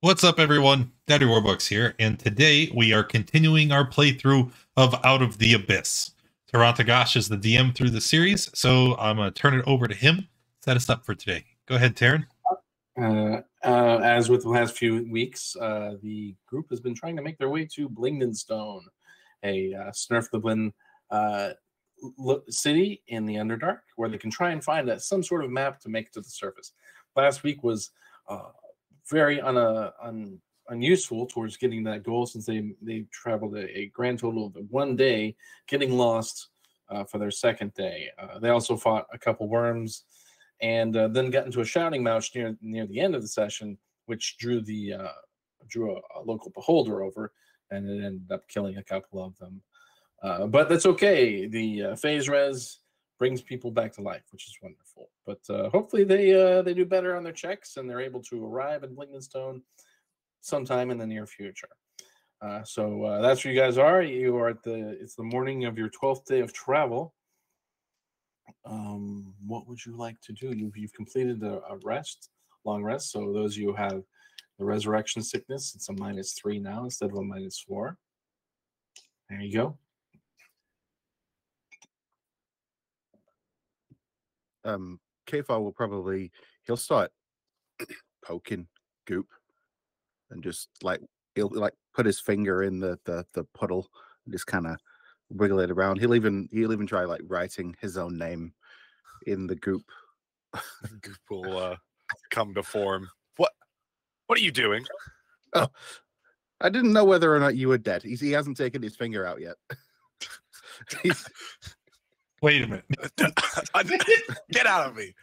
What's up, everyone? Daddy Warbucks here, and today we are continuing our playthrough of Out of the Abyss. Tarantagash is the DM through the series, so I'm going to turn it over to him, set us up for today. Go ahead, Taryn. As with the last few weeks, the group has been trying to make their way to Blingdenstone, a Snurf the Blin city in the Underdark, where they can try and find some sort of map to make it to the surface. Last week was very unuseful towards getting that goal, since they traveled a grand total of 1 day, getting lost for their second day. They also fought a couple worms, and then got into a shouting match near the end of the session, which drew a local beholder over, and it ended up killing a couple of them. But that's okay. The phase res brings people back to life, which is wonderful. But hopefully they do better on their checks, and they're able to arrive in Blingdenstone sometime in the near future. So that's where you guys are. You are it's the morning of your 12th day of travel. What would you like to do? You've completed a long rest. So those of you who have the resurrection sickness, it's a -3 now instead of a -4. There you go. Kfar will he'll start poking Goop and just he'll put his finger in the puddle and just kind of wiggle it around. He'll even try writing his own name in the goop. Goop will come to form. What are you doing? Oh, I didn't know whether or not you were dead. He hasn't taken his finger out yet. Wait a minute. Get out of me.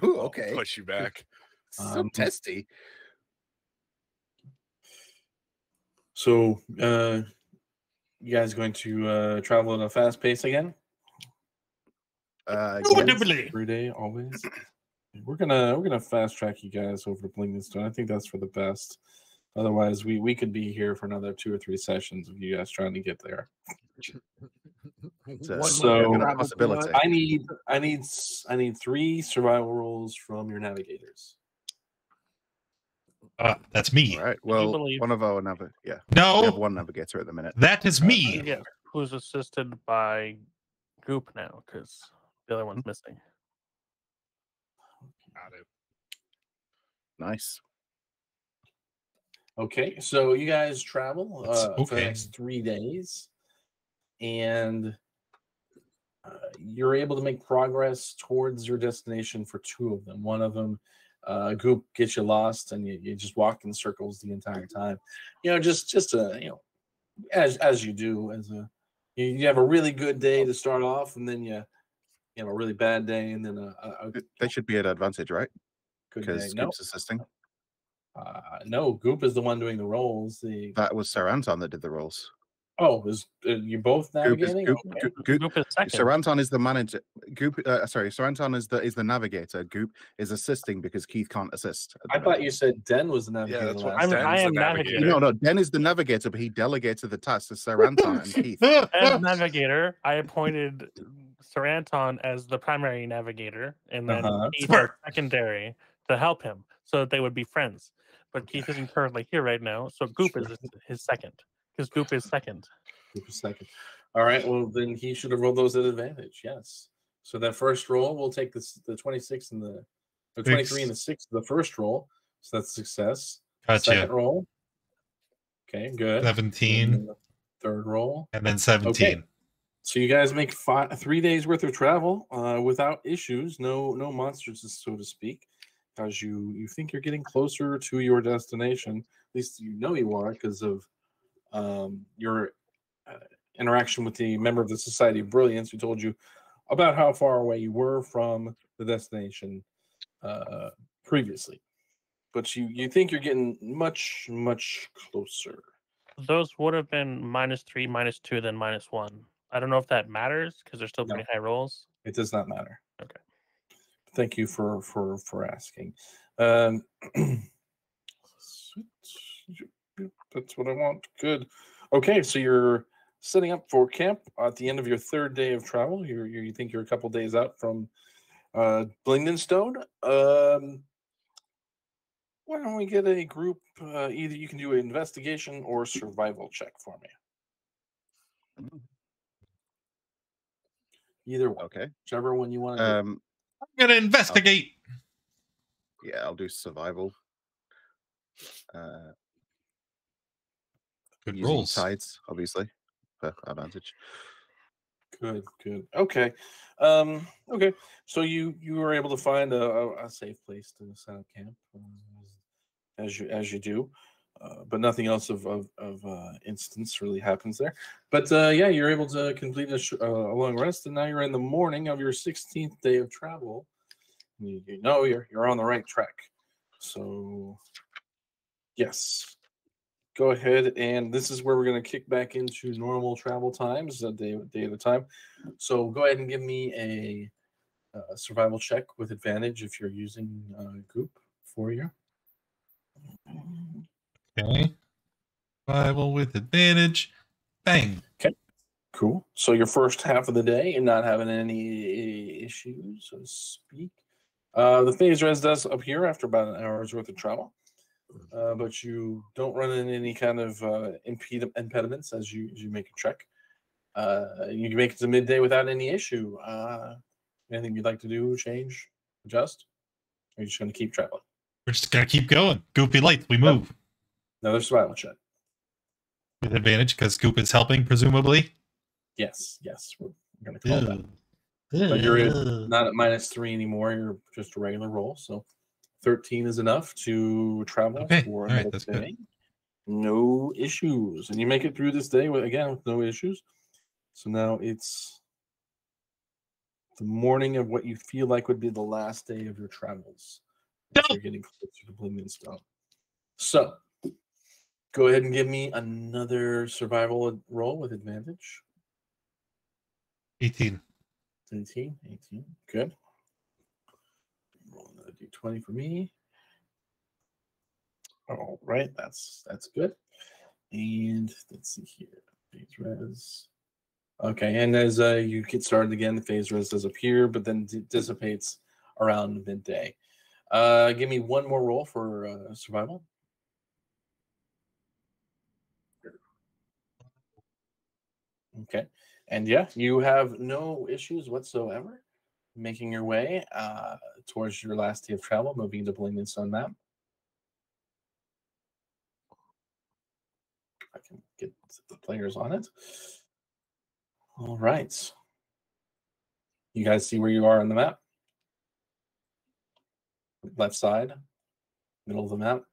Ooh, okay. I'll push you back. So testy. So you guys going to travel at a fast pace again? Yes. Every day, always. We're gonna fast track you guys over to Blingdenstone. I think that's for the best. Otherwise, we could be here for another 2 or 3 sessions of you guys trying to get there. So possibility. I need 3 survival rolls from your navigators. That's me. All right. Well, one of our navigators. No, we have one navigator at the minute. that is me. Yeah, who's assisted by Goop now, because the other one's missing. Got it. Nice. Okay, so you guys travel for the next 3 days, and you're able to make progress towards your destination for 2 of them. One of them, Goop, gets you lost, and you just walk in circles the entire time. Just as you do, you have a really good day to start off, and then you have a really bad day, and then they should be at advantage, right? Because Goop's assisting. No, Goop is the one doing the rolls. That was Sir Anton that did the rolls. Oh, you both navigating? Goop is second. Sir Anton is the manager. Sir Anton is the navigator. Goop is assisting because Keith can't assist. I thought you said Den was the navigator. Yeah, that's what I am navigator. No, Den is the navigator, but he delegated the task to Sir Anton and Keith. As navigator, I appointed Sir Anton as the primary navigator, and then Keith as secondary to help him, so that they would be friends. But Keith isn't currently here right now, so Goop is his second. Because Goop is second. All right, well, then he should have rolled those at advantage, yes. So that first roll, we'll take the 26 and the 23 and the 6, the first roll. So that's a success. Gotcha. Second roll. Okay, good. 17. Third roll. And then 17. Okay. So you guys make 3 days worth of travel without issues, no monsters, so to speak. Because you think you're getting closer to your destination. At least you know you are, because of your interaction with the member of the Society of Brilliance who told you about how far away you were from the destination previously. But you think you're getting much, much closer. Those would have been -3, -2, then -1. I don't know if that matters, because they're still pretty high rolls. It does not matter. Okay. Thank you for asking. That's what I want. Good. Okay, so you're setting up for camp at the end of your 3rd day of travel. You think you're a couple days out from Blingdenstone. Why don't we get a group? Either you can do an investigation or survival check for me. Either one. Okay. Whichever one you want to do. I'm gonna investigate. Yeah, I'll do survival. Good Using rolls. tides, obviously, for advantage. Good. Okay. Okay. So you were able to find a safe place to set up camp, as you do, but nothing else of instance really happens there. But yeah, you're able to complete a long rest, and now you're in the morning of your 16th day of travel. You know you're on the right track. So yes. Go ahead, and this is where we're going to kick back into normal travel times, a day at a time. So go ahead and give me a survival check with advantage if you're using Goop for you. Okay. Survival with advantage. Bang. Okay, cool. So your first half of the day and not having any issues, so to speak. The phase res does appear after about an hour's worth of travel. But you don't run into any kind of impediments as you make a trek. You can make it to midday without any issue. Anything you'd like to do, change, adjust? Or are you just going to keep traveling? We're just gonna keep going. Goopy lights. We move Another survival check. with advantage because Goop is helping, presumably. Yes, we're going to call that. But you're not at -3 anymore. You're just a regular roll. So 13 is enough to travel Okay. for All right, another that's day. good. No issues. And you make it through this day with no issues. So now it's the morning of what you feel like would be the last day of your travels. You're getting closer to Blingdenstone. So go ahead and give me another survival roll with advantage. 18. 18. Good. Roll another d20 for me. All right, that's good. And let's see here. Phase res. Okay, and as you get started again, the phase res does appear, but then dissipates around midday. Give me one more roll for survival. Okay, and yeah, you have no issues whatsoever making your way towards your last day of travel, moving to Blingdenstone map. I can get the players on it. All right. You guys see where you are on the map? Left side, middle of the map.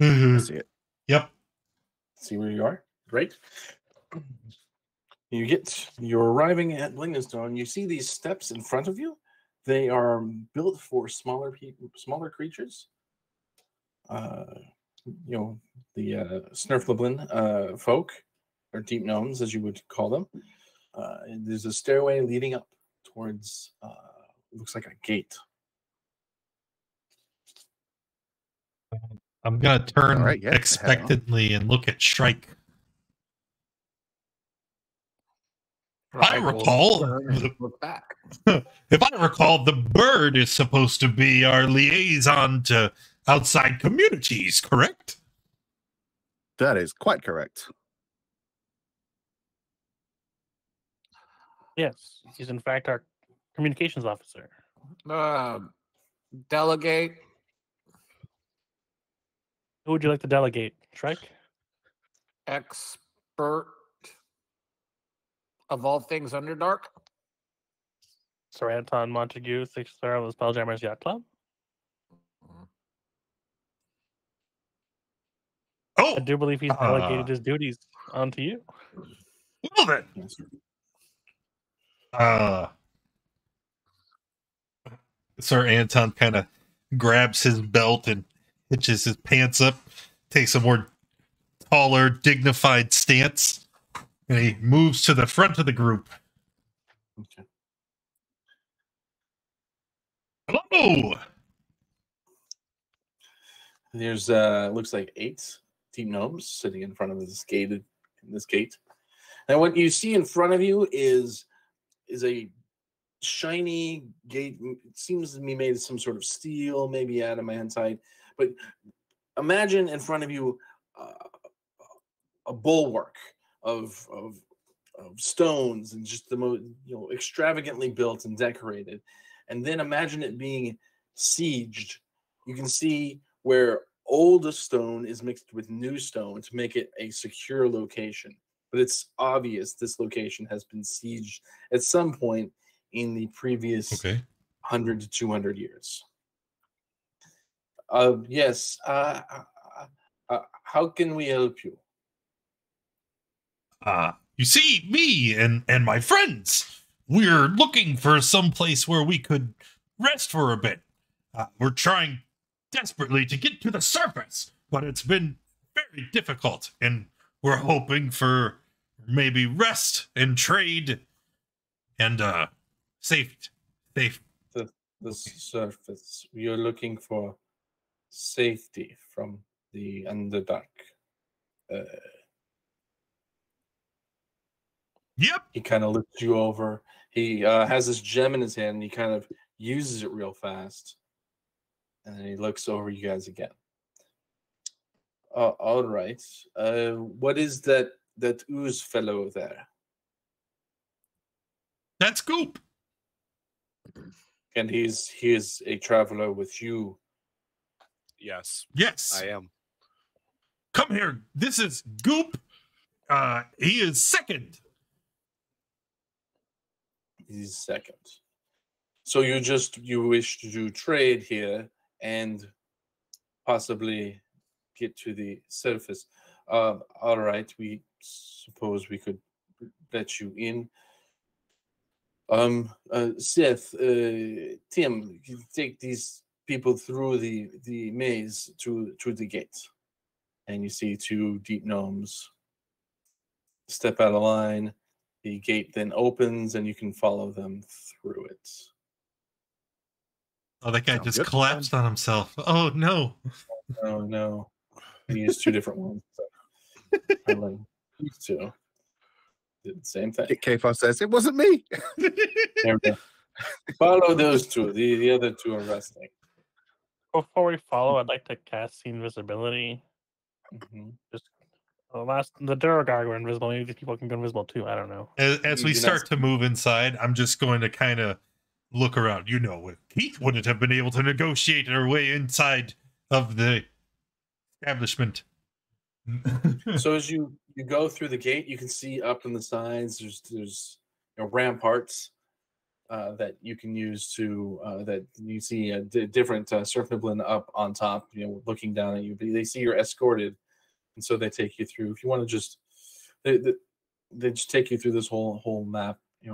I see it. Yep. See where you are? Great. You're arriving at Blingdenstone. You see these steps in front of you. They are built for smaller creatures. The Snurflablin folk, or deep gnomes, as you would call them. And there's a stairway leading up towards, looks like a gate. I'm gonna turn All right, yeah, expectantly and look at Shrike. I recall, look back. if I recall, the bird is supposed to be our liaison to outside communities, correct? That is quite correct. Yes, he's in fact our communications officer. Delegate. Who would you like to delegate, Shrike? Expert of all things Underdark. Sir Anton Montague, 6th Star of the Spelljammers Yacht Club. Oh, I do believe he's delegated his duties onto you. well then. Sir Anton kind of grabs his belt and hitches his pants up, takes a more taller, dignified stance, and he moves to the front of the group. Okay. Hello! There's looks like 8 deep gnomes sitting in front of this gate. And what you see in front of you is a shiny gate. It seems to be made of some sort of steel, maybe adamantite. But imagine in front of you a bulwark of stones and just the most extravagantly built and decorated. And then imagine it being sieged. You can see where old stone is mixed with new stone to make it a secure location. But it's obvious this location has been sieged at some point in the previous 100 to 200 years. Yes. How can we help you? You see, me and my friends, we're looking for some place where we could rest for a bit. We're trying desperately to get to the surface, but it's been very difficult, and we're hoping for maybe rest and trade and safety. The surface. You're looking for safety from the Underdark. Yep. He kind of looks you over. He has this gem in his hand, and he kind of uses it real fast. And then he looks over you guys again. All right. What is that ooze fellow there? That's Goop. And he is a traveler with you. Yes. Yes. I am. Come here. This is Goop. He is second. He's second. So you wish to do trade here and possibly get to the surface. All right, we suppose we could let you in. Seth, Tim, you take these people through the maze to the gate. And you see two deep gnomes step out of line. The gate then opens and you can follow them through it. Oh, that guy Sounds just good. collapsed on himself. Oh, no. Oh, no. I used two different ones. So I like these two. Did the same thing. Kfar says, it wasn't me. There we go. Follow those two. The other two are resting. Before we follow, I'd like to cast see invisibility. Mm-hmm. Just the Durgar were invisible. Maybe these people can go invisible too. I don't know. As we start to move inside, I'm just going to kind of look around. You know, if Keith wouldn't have been able to negotiate our way inside of the establishment. So as you go through the gate, you can see up in the sides there's ramparts that you can use to that you see different surf niblin up on top, looking down at you. But they see you're escorted, and so they take you through. If you want to just they just take you through this whole map, a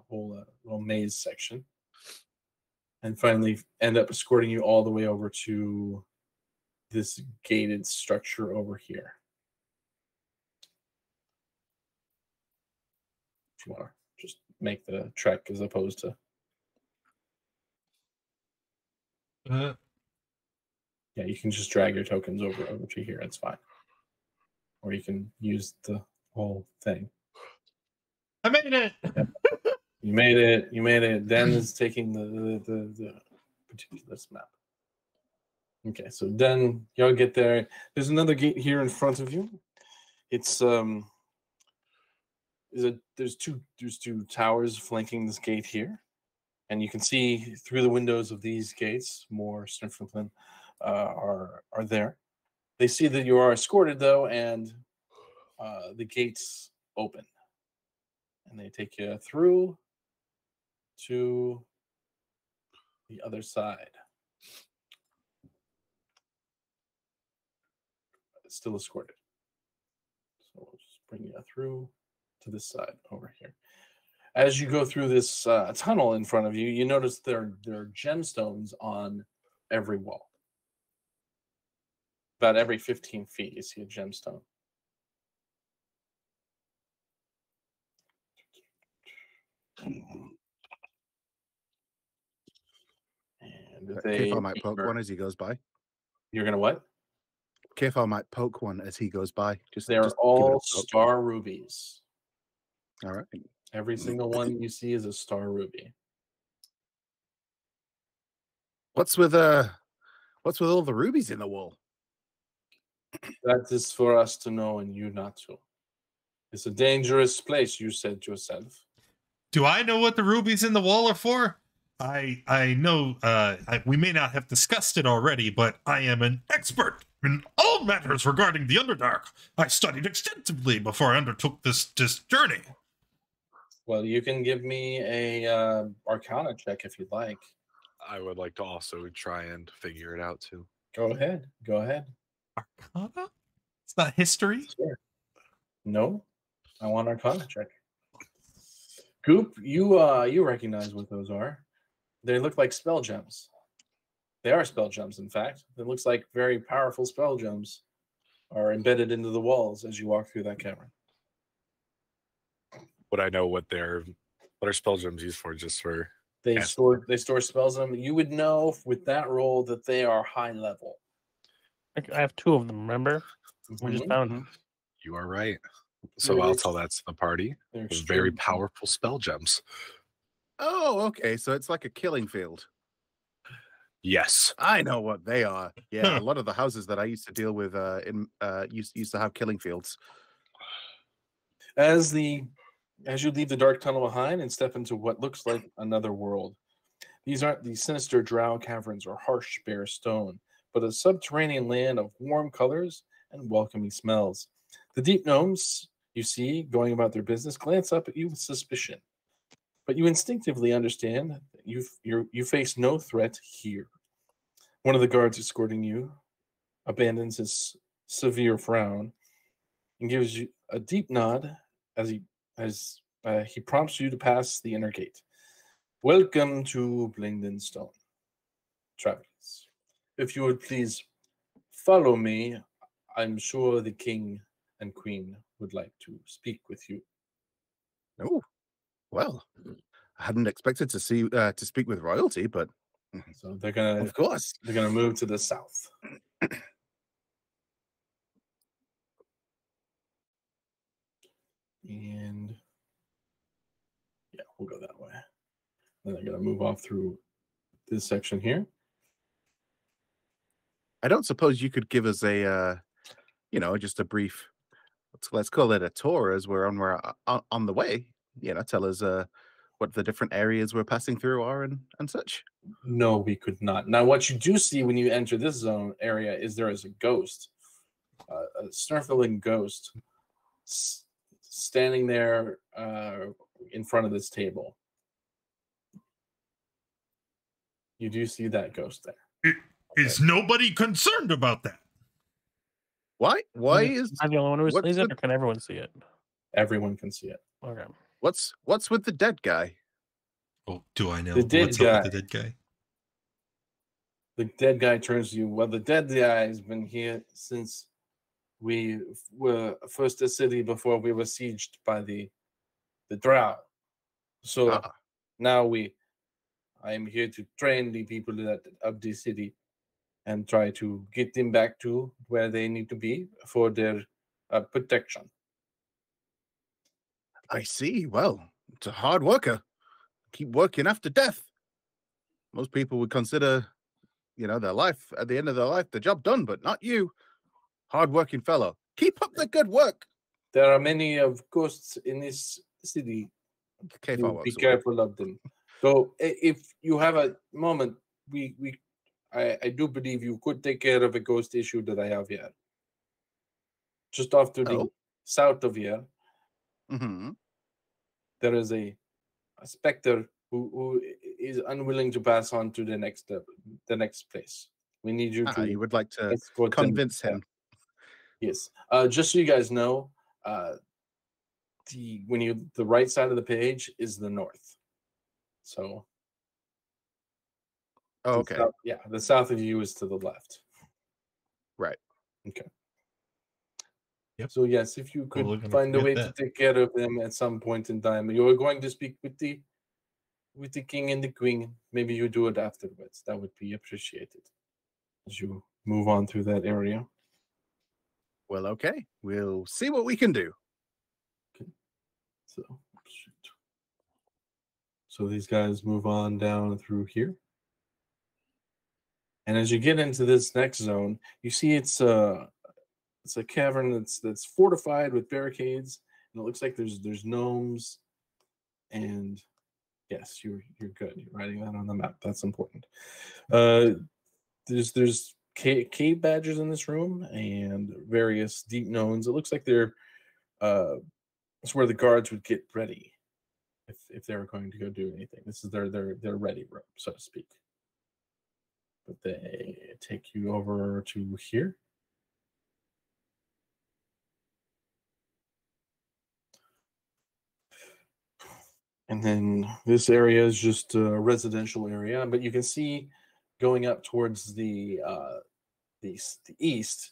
whole little maze section, and finally end up escorting you all the way over to this gated structure over here. If you want to just make the trek as opposed to yeah, you can just drag your tokens over to here. It's fine. Or you can use the whole thing. I made it. Yep. You made it. Dan is taking the particular map. Okay, so then y'all get there. There's another gate here in front of you. It's there's two towers flanking this gate here, and you can see through the windows of these gates more Snifferlin are there. They see that you are escorted though, and the gates open, and they take you through to the other side. Still escorted. So we'll just bring you through to this side over here. As you go through this tunnel in front of you, you notice there are gemstones on every wall. About every 15 feet, you see a gemstone. And Kfar might poke one as he goes by. You're gonna what? Kfar might poke one as he goes by. They're just all star rubies. All right. Every single one you see is a star ruby. What's with all the rubies in the wall? That is for us to know and you not to. It's a dangerous place, you said yourself. Do I know what the rubies in the wall are for? I know we may not have discussed it already, but I am an expert in all matters regarding the Underdark. I studied extensively before I undertook this journey. Well, you can give me a Arcana check if you'd like. I would like to also try and figure it out too. Go ahead. Go ahead. Arcana? It's not history? Sure. No, I want Arcana check. Goop, you recognize what those are. They look like spell gems. They are spell gems, in fact. It looks like very powerful spell gems are embedded into the walls as you walk through that cavern. Would I know what are spell gems used for? Just for They store spells in them. You would know with that roll that they are high level. I have 2 of them, remember? We just Mhm. found them. you are right. So They're I'll ex- tell that to the party. They're Those very extremely- powerful spell gems. Oh, okay. So it's like a killing field. Yes. I know what they are. Yeah, a lot of the houses that I used to deal with used to have killing fields. As you leave the dark tunnel behind and step into what looks like another world. These aren't the sinister drow caverns or harsh bare stone, but a subterranean land of warm colors and welcoming smells. The deep gnomes you see going about their business glance up at you with suspicion, but you instinctively understand that you face no threat here. One of the guards escorting you abandons his severe frown and gives you a deep nod as he prompts you to pass the inner gate. Welcome to Blingdenstone, travelers. If you would please follow me, I'm sure the king and queen would like to speak with you. Oh, well, I hadn't expected to speak with royalty, but So they're gonna of course. move to the south. And yeah, we'll go that way. Then they're gonna move off through this section here. I don't suppose you could give us a just a brief, let's call it a tour as we're on the way. Tell us what the different areas we're passing through are and such. No, we could not. Now, what you do see when you enter this zone area is there is a ghost, a snarfling ghost, standing there in front of this table. You do see that ghost there. Is nobody concerned about that? Why is Am I the only one who what's sees it, the- or can everyone see it? Everyone can see it. Okay. what's with the dead guy? Oh, do I know The dead what's guy. up with the dead guy? The dead guy turns to you. Well, the dead guy has been here since we were first a city before we were sieged by the drow. So Ah. now I am here to train the people of the city and try to get them back to where they need to be for their protection. I see. Well, it's a hard worker. Keep working after death. Most people would consider, their life at the end of their life, the job done, but not you. Hard-working fellow. Keep up the good work. There are many of ghosts in this city. Okay, You be careful of them. So if you have a moment, I do believe you could take care of a ghost issue that I have here. Just off to the Oh. south of here, Mm-hmm. there is a specter who is unwilling to pass on to the next place. We need you to You would like to escort them convince there. him. Yes. Just so you guys know, the right side of the page is the north. So Oh, the okay. south- the south of you is to the left. Right. Okay. Yep. So yes, if you Well, could we're gonna find a forget way that. to take care of them at some point in time, you are going to speak with the king and the queen. Maybe you do it afterwards. That would be appreciated. As you move on through that area. Well, okay. We'll see what we can do. So, so these guys move on down through here. And as you get into this next zone, you see it's a cavern that's fortified with barricades, and it looks like there's gnomes. And yes, you're good. You're writing that on the map. That's important. There's cave badgers in this room and various deep gnomes. It looks like they're it's where the guards would get ready if they were going to go do anything. This is their ready room, so to speak. But they take you over to here. And then this area is just a residential area, but you can see going up towards the east,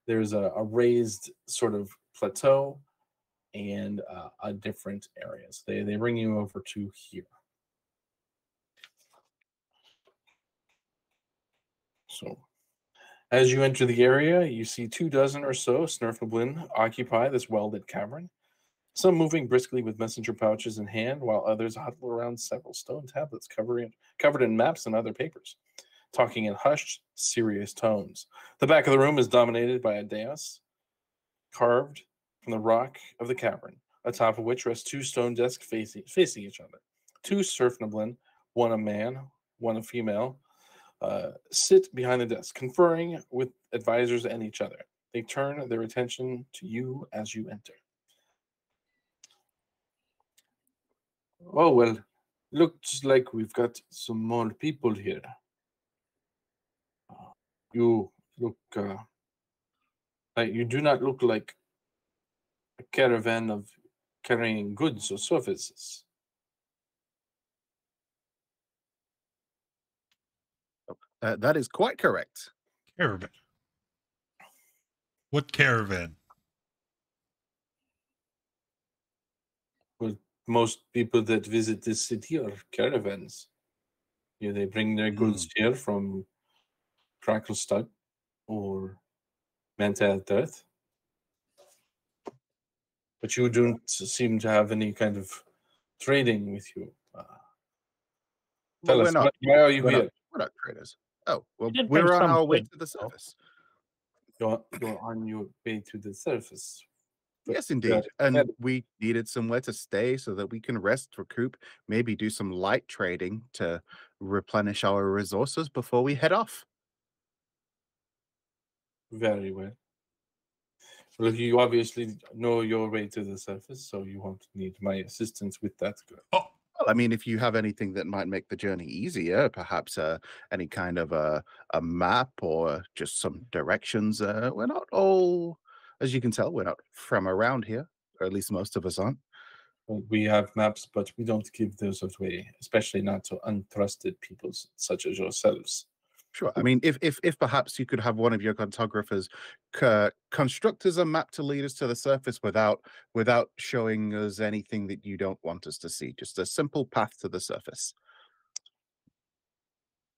there's a raised sort of plateau and a different areas. They bring you over to here. So as you enter the area, you see 24 or so Snurfnoblin occupy this well-lit cavern. Some moving briskly with messenger pouches in hand, while others huddle around several stone tablets covered in maps and other papers, talking in hushed, serious tones. The back of the room is dominated by a dais carved from the rock of the cavern, atop of which rest two stone desks facing each other. Two Snurfnoblin, one a man, one a female, sit behind the desk, conferring with advisors and each other. They turn their attention to you as you enter. Oh, well, looks like we've got some more people here. You look, you do not look like a caravan of carrying goods or services. That is quite correct. Caravan. What caravan? Well, most people that visit this city are caravans. Yeah, they bring their goods here from Cracklestug or Mental Death. But you don't seem to have any kind of trading with you. Tell us, why are you here? We're not traders. Oh, well, did bring we're on some our way goods, to the though. surface. You're on your way to the surface. But, Yes, indeed. And we needed somewhere to stay so that we can rest, recoup, maybe do some light trading to replenish our resources before we head off. Very well. Well, you obviously know your way to the surface, so you won't need my assistance with that. Oh, Well, I mean, if you have anything that might make the journey easier, perhaps any kind of a map or just some directions. We're not all, as you can tell, we're not from around here, or at least most of us aren't. Well, we have maps, but we don't give those away, especially not to untrusted people such as yourselves. Sure. I mean, if perhaps you could have one of your cartographers construct us a map to lead us to the surface without showing us anything that you don't want us to see, just a simple path to the surface.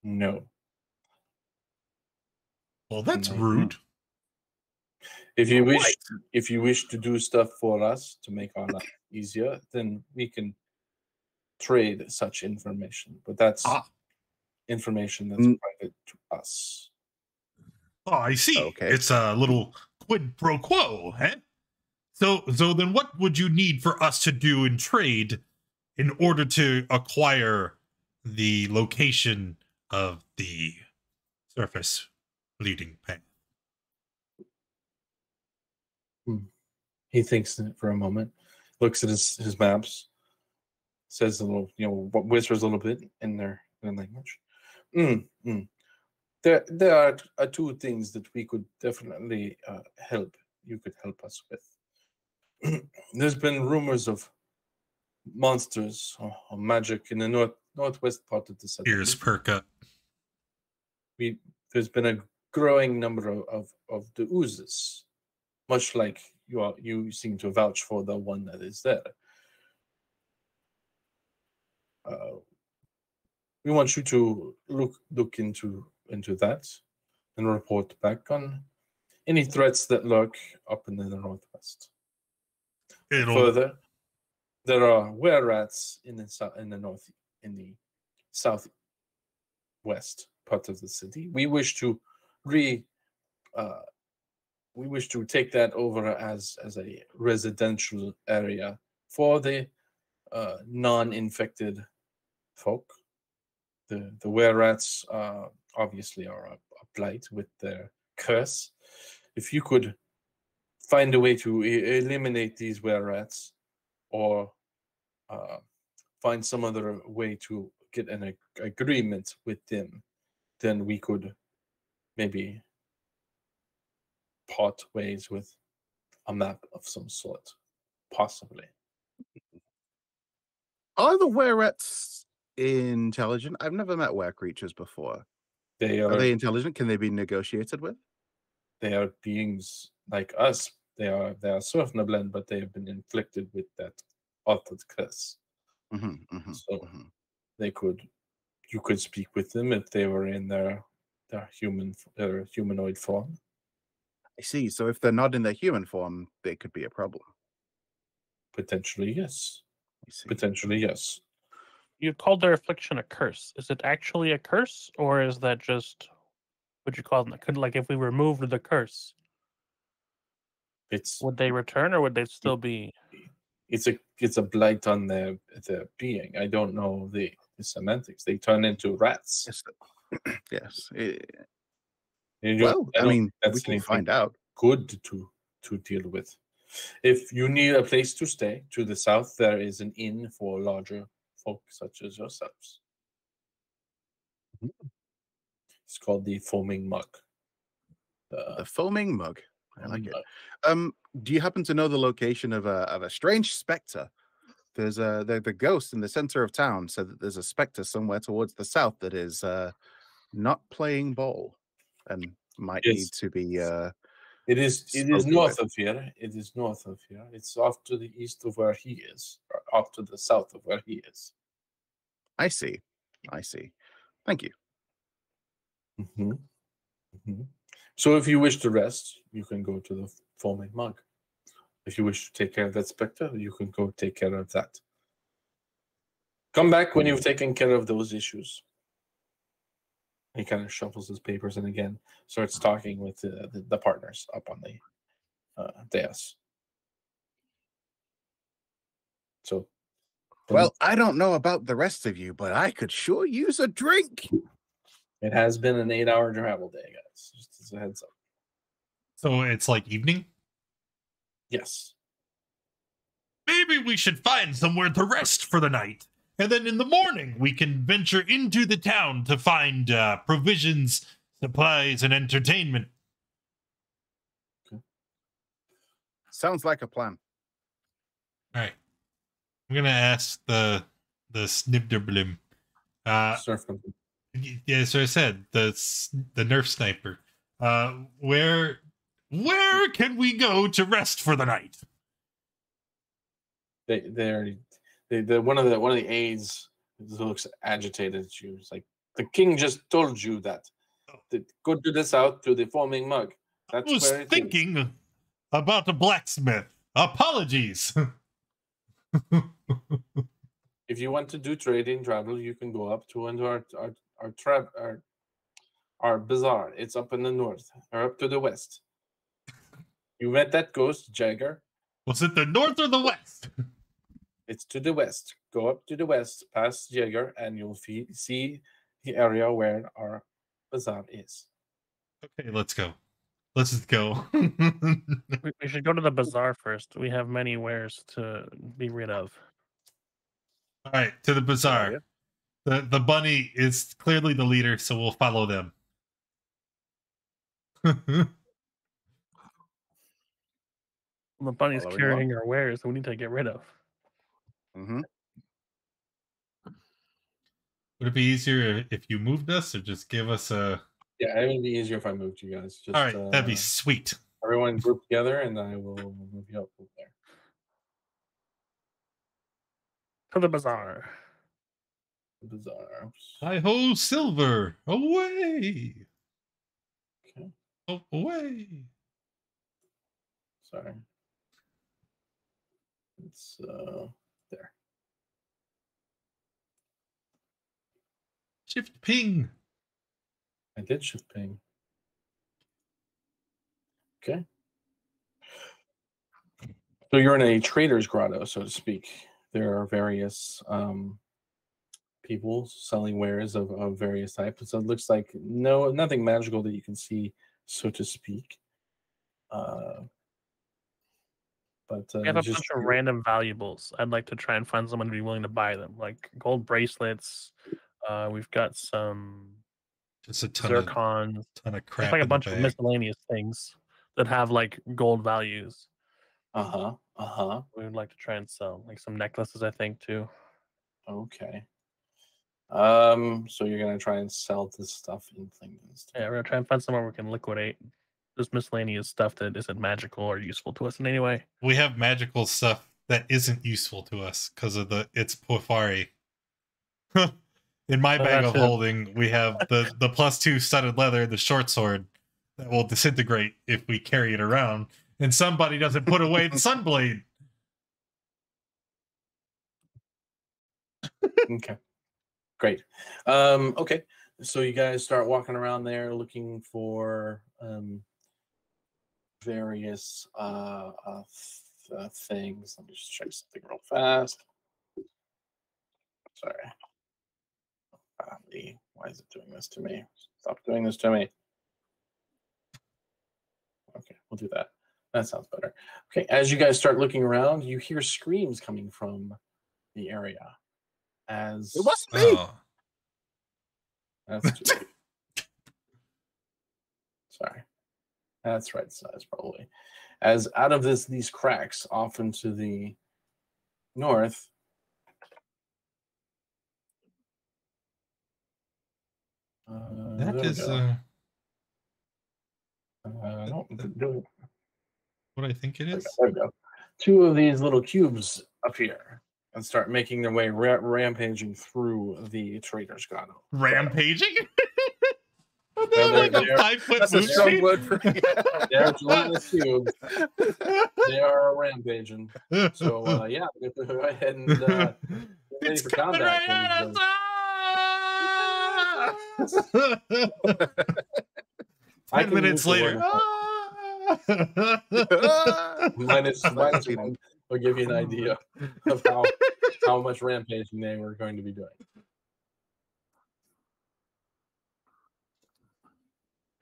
No. well, that's No. rude. If you wish to do stuff for us to make our life easier, then we can trade such information. But that's information that's private to us. Oh, I see. Okay. It's a little quid pro quo, eh? So then what would you need for us to do in trade in order to acquire the location of the surface leading path? He thinks for a moment, looks at his maps, says a little, whispers a little bit in their language. There are two things that we could definitely you could help us with. There's been rumors of monsters or magic in the northwest part of the city. Ears perk up. There's been a growing number of the oozes, much like you seem to vouch for the one that is there. We want you to look into that and report back on any threats that lurk up in the northwest. Further, there are were rats in the southwest part of the city. We wish to take that over as a residential area for the non-infected folk. The were-rats obviously are a blight with their curse. If you could find a way to eliminate these were-rats, or find some other way to get an agreement with them, then we could maybe part ways with a map of some sort, possibly. Are the were-rats intelligent? I've never met were creatures before. Are they intelligent? Can they be negotiated with? They are beings like us. They are Surfnablend, but they have been inflicted with that altered curse. So you could speak with them if they were in their humanoid form. I see. So if they're not in their human form, they could be a problem. Potentially, yes. I see. Potentially, yes. You called their affliction a curse. Is it actually a curse, or is that just what you call them? Could, like, if we removed the curse, would they return, or would they still be? It's a blight on their being. I don't know the semantics. They turn into rats. Yes. Well, I mean, we can find out. Good to deal with. If you need a place to stay, to the south there is an inn for larger folk such as yourselves. It's called the Foaming Mug. The Foaming Mug. I like it. Do you happen to know the location of a strange specter? There's the ghost in the center of town said that there's a specter somewhere towards the south that is not playing ball and might need to be. It is north of here. It is north of here. It's off to the east of where he is, or off to the south of where he is. I see. Thank you. So if you wish to rest, you can go to the Foaming Mug. If you wish to take care of that specter, you can go take care of that. Come back when you've taken care of those issues. He kind of shuffles his papers and again starts talking with the partners up on the dais. So, well, I don't know about the rest of you, but I could sure use a drink. It has been an 8-hour travel day, guys. Just as a heads up. So it's like evening? Yes. Maybe we should find somewhere to rest for the night. And then in the morning, we can venture into the town to find provisions, supplies, and entertainment. Okay. Sounds like a plan. All right. I'm going to ask the Snibderblim. Yeah, so I said, the Nerf sniper. Where can we go to rest for the night? One of the aides looks agitated at you. It's like, the king just told you that. Go to the south to the Foaming Mug. That's I was where it thinking is. about a blacksmith. Apologies. If you want to do trading travel, you can go up to our bazaar. It's up in the north, or up to the west. You met that ghost, Jagger. Was it the north or the west? It's to the west. Go up to the west, past Jagger, and you'll see the area where our bazaar is. Okay, let's go. Let's just go. We should go to the bazaar first. We have many wares to be rid of. All right, to the bazaar. The bunny is clearly the leader, so we'll follow them. The bunny's carrying our wares that we need to get rid of. Would it be easier if you moved us, or just give us a... Yeah, it would be easier if I moved you guys. Just, all right, that'd be sweet. Everyone group together, and I will move you up there. To the bazaar. The bazaar. Hi-ho, silver! Away! Okay. Oh, away! Sorry. It's there. Shift ping! I did shift ping. Okay. So you're in a trader's grotto, so to speak. There are various people selling wares of various types. So it looks like nothing magical that you can see, so to speak. But We have a bunch of random valuables. I'd like to try and find someone to be willing to buy them, like gold bracelets. We've got some Just a ton zircons. of crap. It's like a in bunch the of bag. miscellaneous things that have like gold values. We would like to try and sell, like some necklaces, I think, too. Okay. So you're gonna try and sell this stuff in Blingdenstone. Yeah, we're gonna try and find somewhere we can liquidate this miscellaneous stuff that isn't magical or useful to us in any way. We have magical stuff that isn't useful to us because of it's Pofari. In my bag of holding, we have the +2 studded leather, the short sword that will disintegrate if we carry it around, and somebody doesn't put away the sunblade. Okay. Great. Okay. So you guys start walking around there looking for various things. Let me just check something real fast. Sorry. Why is it doing this to me? Stop doing this to me. Okay, we'll do that. That sounds better. Okay, as you guys start looking around, you hear screams coming from the area. As It wasn't me. Oh. That's too late. Sorry. That's right size, probably. As out of these cracks off into the north, That is what I think it is. There we go. Two of these little cubes appear and start making their way rampaging through the trader's grotto. Rampaging? They're like a there. 5-foot That's a move strong speed? word for me. They're joining cubes. They are rampaging. So yeah, go ahead and ready It's for coming combat. right at us! Ah! 10 minutes later. Minus one will give you an idea of how much rampaging they were going to be doing.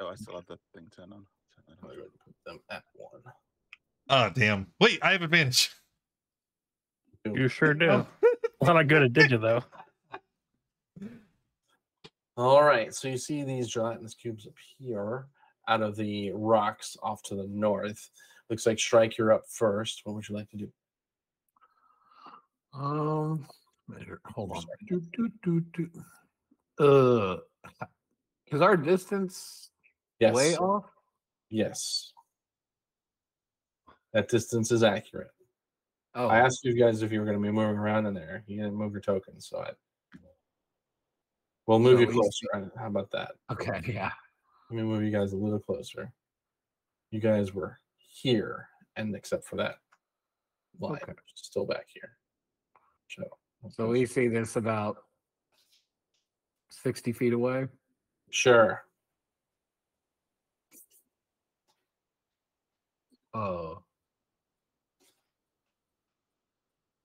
Oh, I still have the thing turned on. I'm going to put them at 1. Oh, damn. Wait, I have advantage. You sure do. Well, not good at did you, though? All right, so you see these gelatinous cubes appear out of the rocks off to the north. Looks like Strike, you're up first. What would you like to do? Hold on. Is our distance Yes. way off? Yes. That distance is accurate. Oh, I asked you guys if you were going to be moving around in there. You didn't move your tokens, so we'll move So you closer. How about that? okay, yeah. Let me move you guys a little closer. You guys were here, and except for that line, Okay. still back here. So we see this about 60 feet away. Sure. Oh,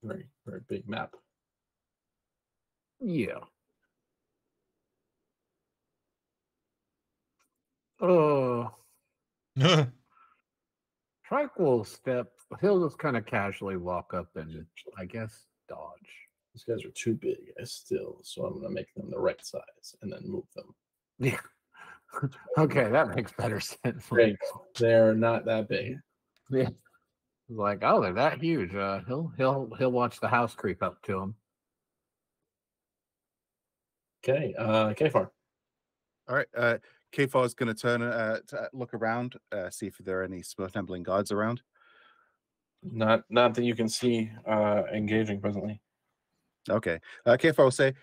Very, very big map. yeah. Trike will he'll just kind of casually walk up and, I guess, dodge. These guys are too big still, so I'm going to make them the right size and then move them. Yeah. Okay, that makes better sense. There you go. They're not that big. Yeah. Like, oh, they're that huge. He'll watch the house creep up to him. Okay, K-Farm. All right. Kfar is going to turn to look around, see if there are any smoke-handling guards around. Not that you can see engaging presently. Okay. Kfar will say,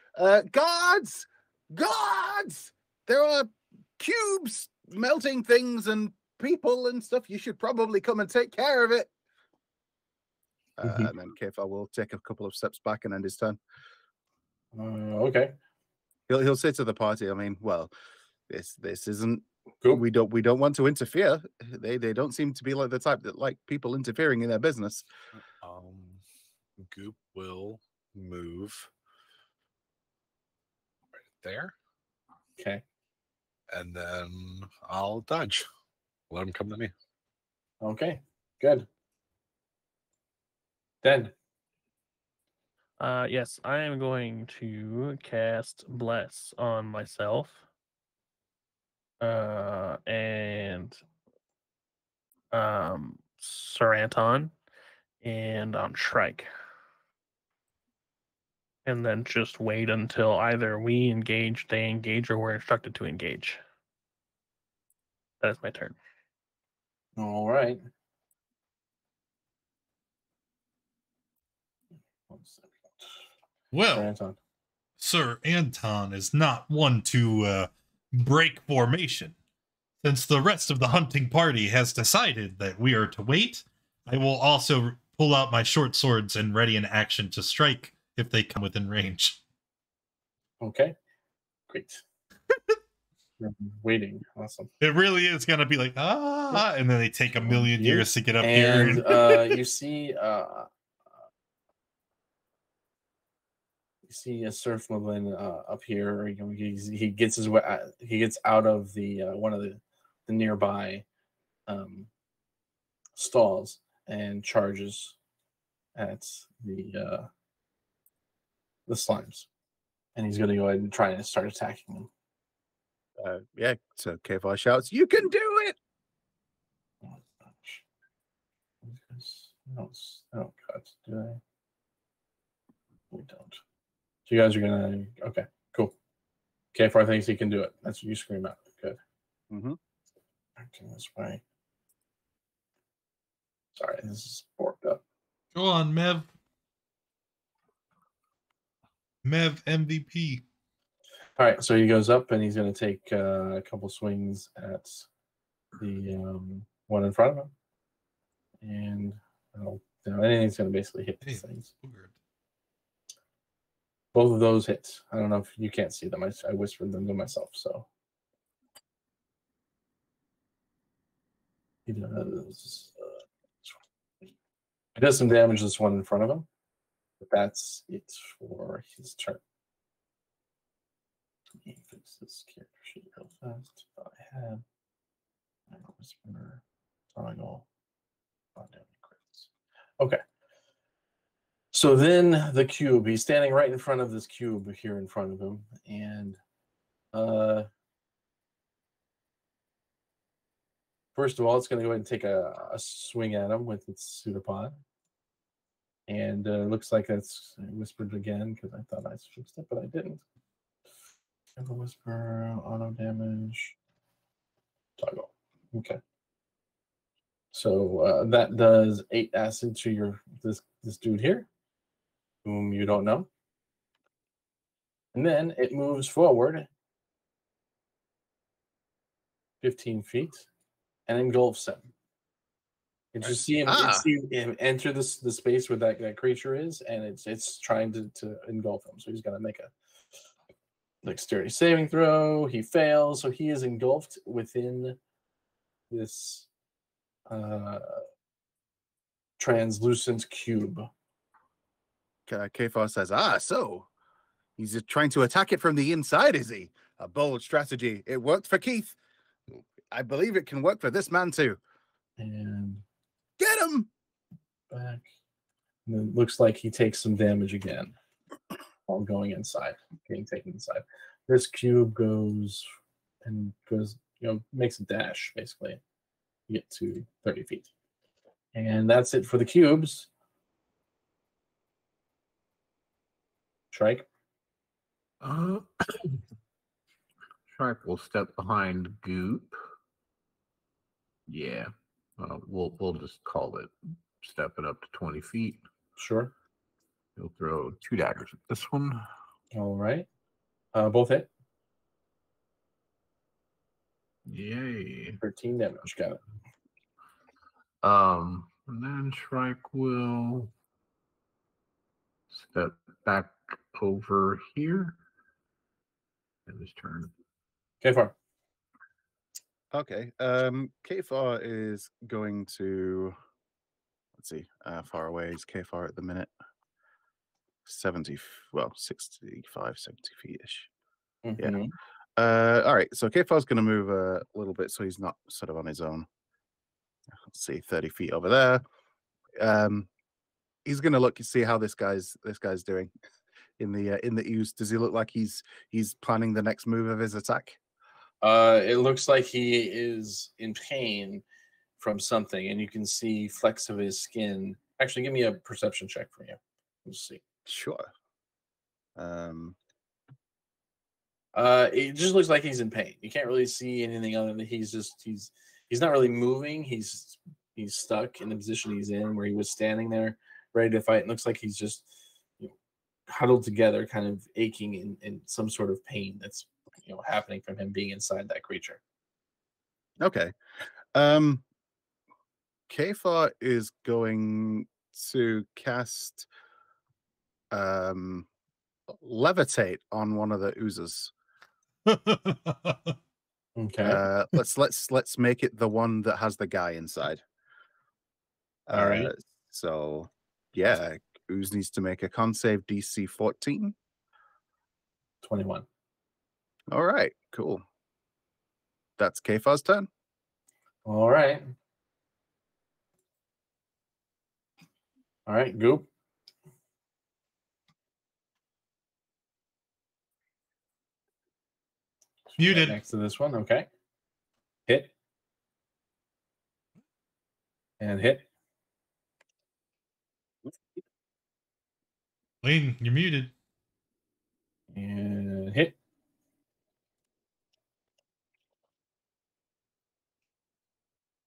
guards! Guards! There are cubes melting things and people and stuff. You should probably come and take care of it. And then Kfar will take a couple of steps back and end his turn. Okay. He'll say to the party, I mean, well, This isn't. Cool. We don't want to interfere. They don't seem to be like the type that like people interfering in their business. Goop will move right there, Okay. and then I'll dodge. Let him come to me. Okay. Good. Then. Yes, I am going to cast Bless on myself. And Saranton and on Shrike. And then just wait until either we engage, they engage, or we're instructed to engage. That is my turn. All right. 1 second. Well, Anton. Sir Anton is not one to break formation. Since the rest of the hunting party has decided that we are to wait, I will also pull out my short swords and ready an action to strike if they come within range. Okay. Great. You're waiting. Awesome. It really is going to be like, and then they take a million You. years to get up And here. you see a Surf Merlin up here. You know, he gets out of the one of the nearby stalls and charges at the slimes, and he's going to go ahead and try and start attacking them. Yeah. So Kvar shouts, "You can do it!" Oh, gosh. I don't cut, do I? We don't. So you guys are gonna okay, cool. Kvar thinks he can do it. That's what you scream out. Good. Mm-hmm. Acting this way. Sorry, this is forked up. Go on, Mev. Mev MVP. All right, so he goes up and he's going to take a couple swings at the one in front of him, and anything's going to basically hit these things. Both of those hits. I don't know if you can't see them. I whispered them to myself, so he does some damage to this one in front of him, but that's it for his turn. Let me fix this character sheet real fast. I have whisper, toggle, crits. Okay. So then the cube. He's standing right in front of this cube here in front of him, and first of all, it's going to go ahead and take a swing at him with its pseudopod. And looks like that's whispered again because I thought I fixed it, but I didn't. Have a whisper, auto damage, toggle. Okay. So that does 8 acid to this dude here, whom you don't know. And then it moves forward 15 feet and engulfs him. And you see him enter the space where that creature is, and it's trying to engulf him. So he's going to make a dexterity saving throw. He fails, so he is engulfed within this translucent cube. Kvar says, so he's trying to attack it from the inside, is he? A bold strategy. It worked for Keith. I believe it can work for this man too. And get him back. And it looks like he takes some damage again while getting taken inside. This cube goes, makes a dash basically to get to 30 feet. And that's it for the cubes. Shrike. Shrike will step behind Goop. Yeah. We'll just call it stepping up to 20 feet. Sure. He'll throw 2 daggers at this one. All right. Both hit. Yay. 13 damage. Got it. And then Shrike will step back over here. And his turn. Okay, far. Okay. Kfar is going to. Let's see. How far away is Kfar at the minute? 70. Well, 65, 70 feet ish. Mhm. All right. So Kfar's going to move a little bit, so he's not sort of on his own. Let's see, 30 feet over there. He's going to look and see how this guy's doing in the ooze. Does he look like he's planning the next move of his attack? It looks like he is in pain from something, and you can see flecks of his skin. Actually, give me a perception check for you. Let's see. Sure. It just looks like he's in pain. You can't really see anything other than he's not really moving. He's stuck in the position he's in, where he was standing there ready to fight. It looks like he's just huddled together, kind of aching in some sort of pain that's happening from him being inside that creature. Okay. Kfar is going to cast levitate on one of the oozes. Okay. Let's make it the one that has the guy inside. All right. So yeah, ooze needs to make a con save DC 14. 21. All right, cool. That's Kfar's turn. All right. All right, Goop. Muted. Right next to this one. Okay. Hit. And hit. Lane, you're muted. And hit.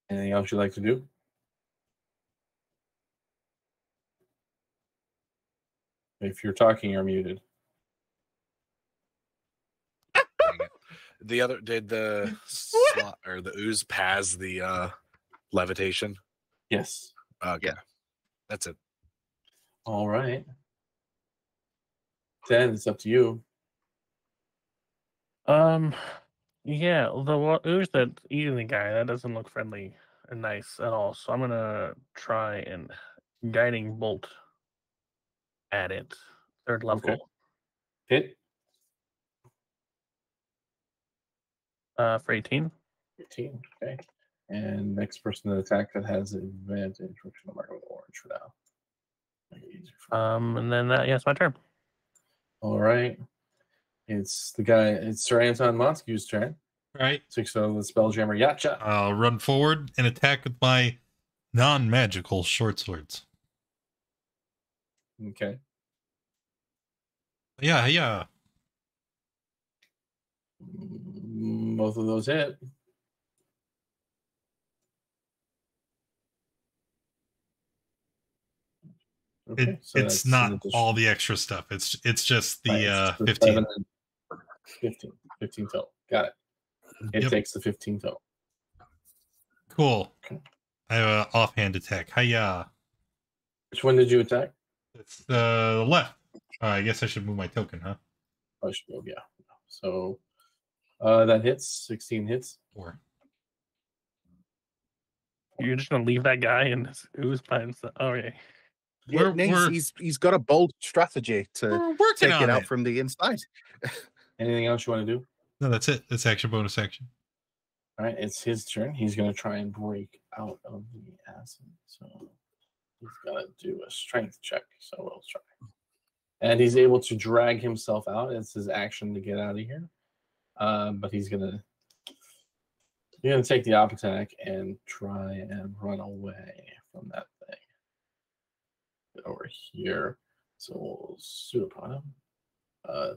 Anything else you'd like to do? If you're talking, you're muted. The other did the slot or the ooze pass the levitation? Yes. Okay. Yeah. That's it. All right. Then it's up to you. Yeah, the ooze that's eating the guy, that doesn't look friendly and nice at all. So I'm gonna try and guiding bolt at it. 3rd level. Okay. Hit. For 18. 15. Okay. And next person to attack that has advantage. We're going to mark it with orange for now. Make it easier for And then it's my turn. All right. It's Sir Anton Montague's turn. Right. 6 of the Spelljammer Yacha. I'll run forward and attack with my non-magical short swords. Okay. Yeah. Both of those hit. Okay, It's not all the extra stuff. It's just the 15. 15 total. Got it. It takes the 15 total. Cool. Okay. I have an offhand attack. Hiya. Which one did you attack? It's the left. I guess I should move my token, huh? I should move, yeah. So that hits. 16 hits. 4. You're just gonna leave that guy in this ooze by himself. Okay. Yeah, he's got a bold strategy to take it out from the inside. Anything else you want to do? No, that's it. That's action bonus action. All right, it's his turn. He's going to try and break out of the acid. So he's got to do a strength check. So we'll try. And he's able to drag himself out. It's his action to get out of here. But he's going to take the op attack and try and run away from that thing. Get over here. So we'll shoot upon him.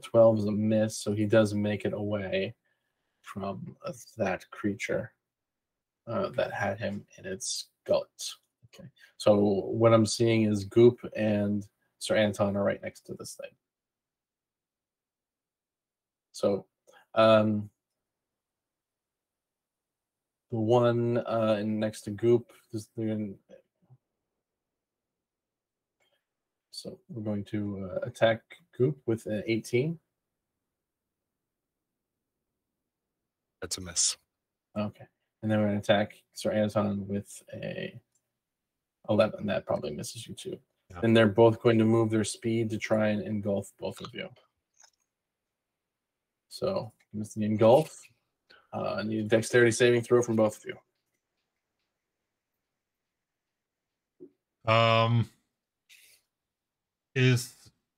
12 is a miss, so he does make it away from that creature that had him in its gut. Okay. So what I'm seeing is Goop and Sir Anton are right next to this thing. So the one next to Goop, so we're going to attack Goop with an 18. That's a miss. Okay. And then we're going to attack Sir Anton with a 11. That probably misses you too. Yeah. Then they're both going to move their speed to try and engulf both of you. So, missing engulf. I need a dexterity saving throw from both of you.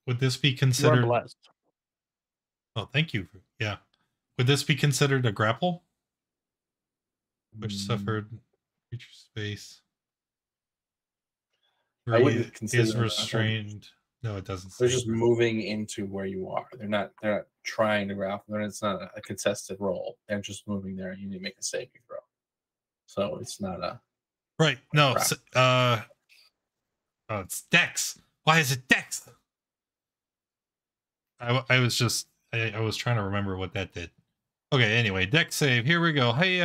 Would this be You are considered? blessed. Oh, thank you. Yeah. Would this be considered a grapple? Which suffered creature space. I wouldn't consider is them a- restrained. No, it doesn't. They're say just grapple. moving into where you are. They're not trying to grapple. It's not a contested roll. They're just moving there. You need to make a saving throw. So it's not a Right. No. grapple. It's Dex. Why is it Dex? I was just I was trying to remember what that did. Okay. Anyway, Dex save. Here we go. Hey.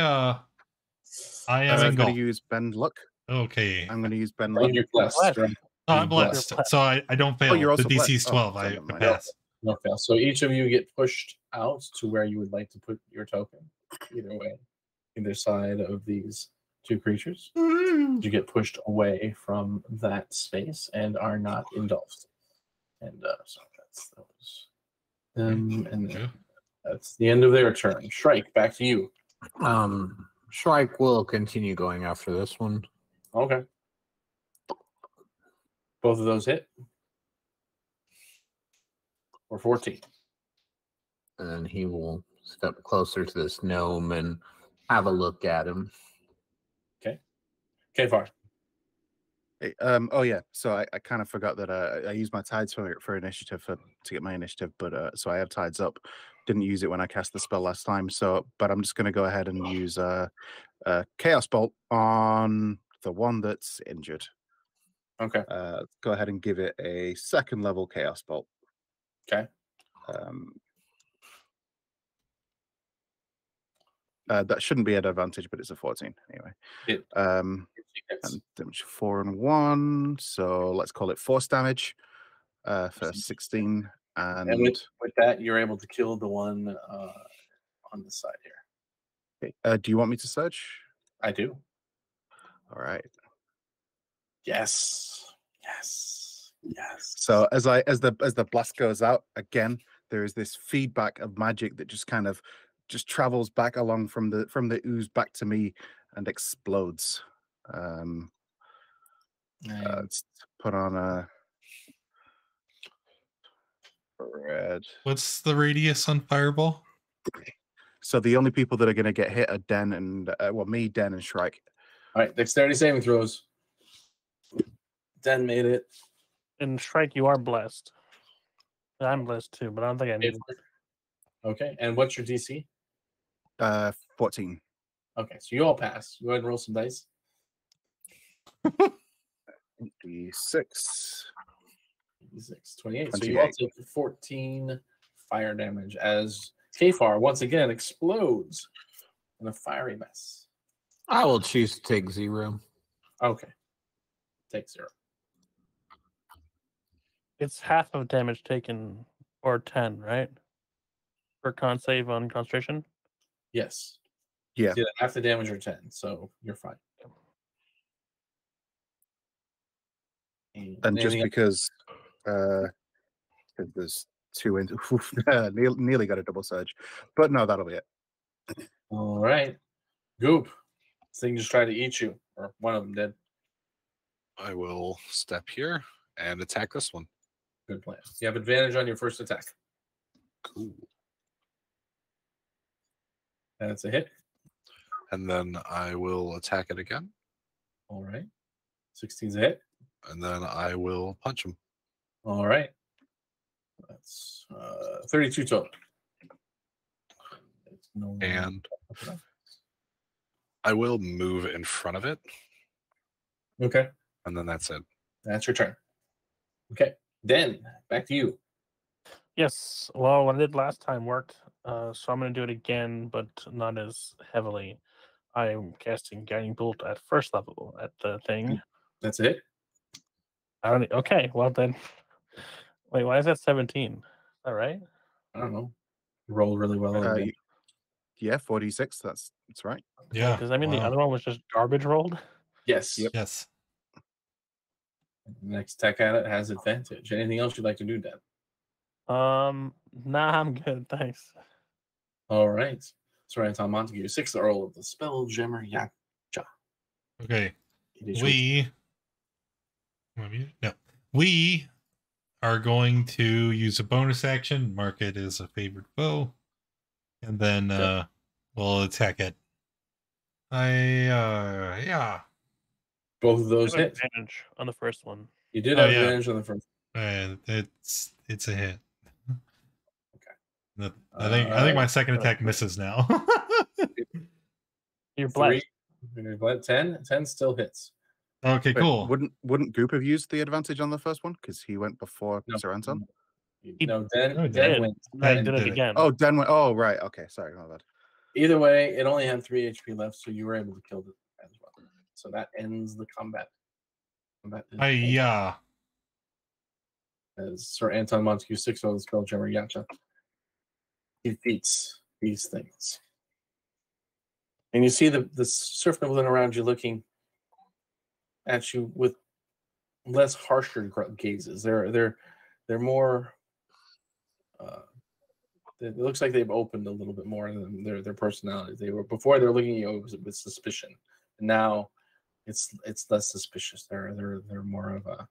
I am I'm going to engulfed. use Bend Luck. Okay. I'm going to use Bend Oh, Luck. you're blessed. Blessed. Right? Oh, I'm blessed, so I don't fail. you're also the DC is blessed. 12. So I never mind. pass. No fail. So each of you get pushed out to where you would like to put your token. Either way, either side of these two creatures. You get pushed away from that space and are not engulfed. And so that's those. And then that's the end of their turn. Shrike, back to you. Shrike will continue going after this one. Okay. Both of those hit. Or 14. And then he will step closer to this gnome and have a look at him. Okay, far. Hey, oh yeah, so I kind of forgot that I used my tides for initiative to get my initiative, but so I have tides up. Didn't use it when I cast the spell last time, but I'm just going to go ahead and use Chaos Bolt on the one that's injured. Okay. Go ahead and give it a second level Chaos Bolt. Okay. That shouldn't be an advantage, but it's a 14 anyway. And damage 4 and 1, so let's call it force damage for 16. And with that, you're able to kill the one on the side here. Okay. Do you want me to search? I do. All right. Yes. So as the blast goes out again, there is this feedback of magic that just kind of travels back along from the ooze back to me and explodes. Let's put on a red. What's the radius on fireball? So the only people that are going to get hit are Den and me, Den, and Shrike. All right, dexterity saving throws. Den made it. And Shrike, you are blessed. I'm blessed too, but I don't think I need it. Okay, and what's your DC? 14. Okay, so you all pass. Go ahead and roll some dice. D6. 28. So you all take 14 fire damage as Kfar once again explodes in a fiery mess. I will choose to take 0. Okay. Take 0. It's half of damage taken, or 10, right? For con save on concentration? Yes. Yeah. So half the damage or 10, so you're fine. And just because there's 2 in, nearly got a double surge, but no, that'll be it. All right. Goop. This thing just tried to eat you, or one of them did. I will step here and attack this one. Good plan. You have advantage on your first attack. Cool. That's a hit. And then I will attack it again. All right. 16's a hit. And then I will punch him. All right. That's 32 total. And I will move in front of it. Okay. And then that's it. That's your turn. Okay. Den, back to you. Yes. Well, what I did last time worked, so I'm going to do it again, but not as heavily. I'm casting Guiding Bolt at first level at the thing. That's it? Okay, well then. Wait, why is that 17? Is that right? I don't know. You rolled really well. Yeah, 46. That's right. Yeah. Does that mean the wow. other one was just garbage rolled? Yes. Yep. Yes. Next tech at it has advantage. Anything else you'd like to do, Dan? Nah, I'm good, thanks. All right. Sir Anton Montague, 6th Earl of the Spellgemmer Yacha. Okay. It is your We are going to use a bonus action, mark it as a favorite foe, and then we'll attack it. Yeah. both of those I have hit. advantage on the first one. You did Oh, have yeah. advantage on the first. It's a hit. Okay. I think my second uh, attack misses now. You're blessed. 10 still hits. Okay, Wait, cool. Wouldn't Goop have used the advantage on the first one because he went before No. Sir Anton? No, Dan No, Did. wins. Then Dan did it did it. again. Oh, Dan went. Oh, right. Okay, sorry, my bad. Either way, it only had 3 HP left, so you were able to kill it as well. So that ends the combat. Yeah. As Sir Anton Montague, 6th Earl of the Spellgemmer Yacha defeats these things. And you see the surf noblin around you looking at you with less harsher gazes. They're more. It looks like they've opened a little bit more than their personalities. They were before they were looking at you with suspicion. And now it's less suspicious. They're more of a.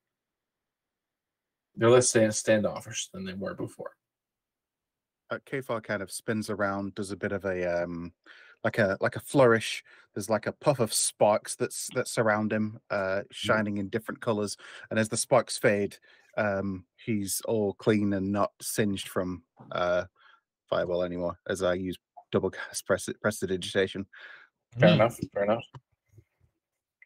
They're less standoffish than they were before. Kfar kind of spins around, does a bit of a like a flourish. There's like a puff of sparks that surround him, shining in different colors. And as the sparks fade, he's all clean and not singed from fireball anymore. As I use double cast prestidigitation. Fair enough.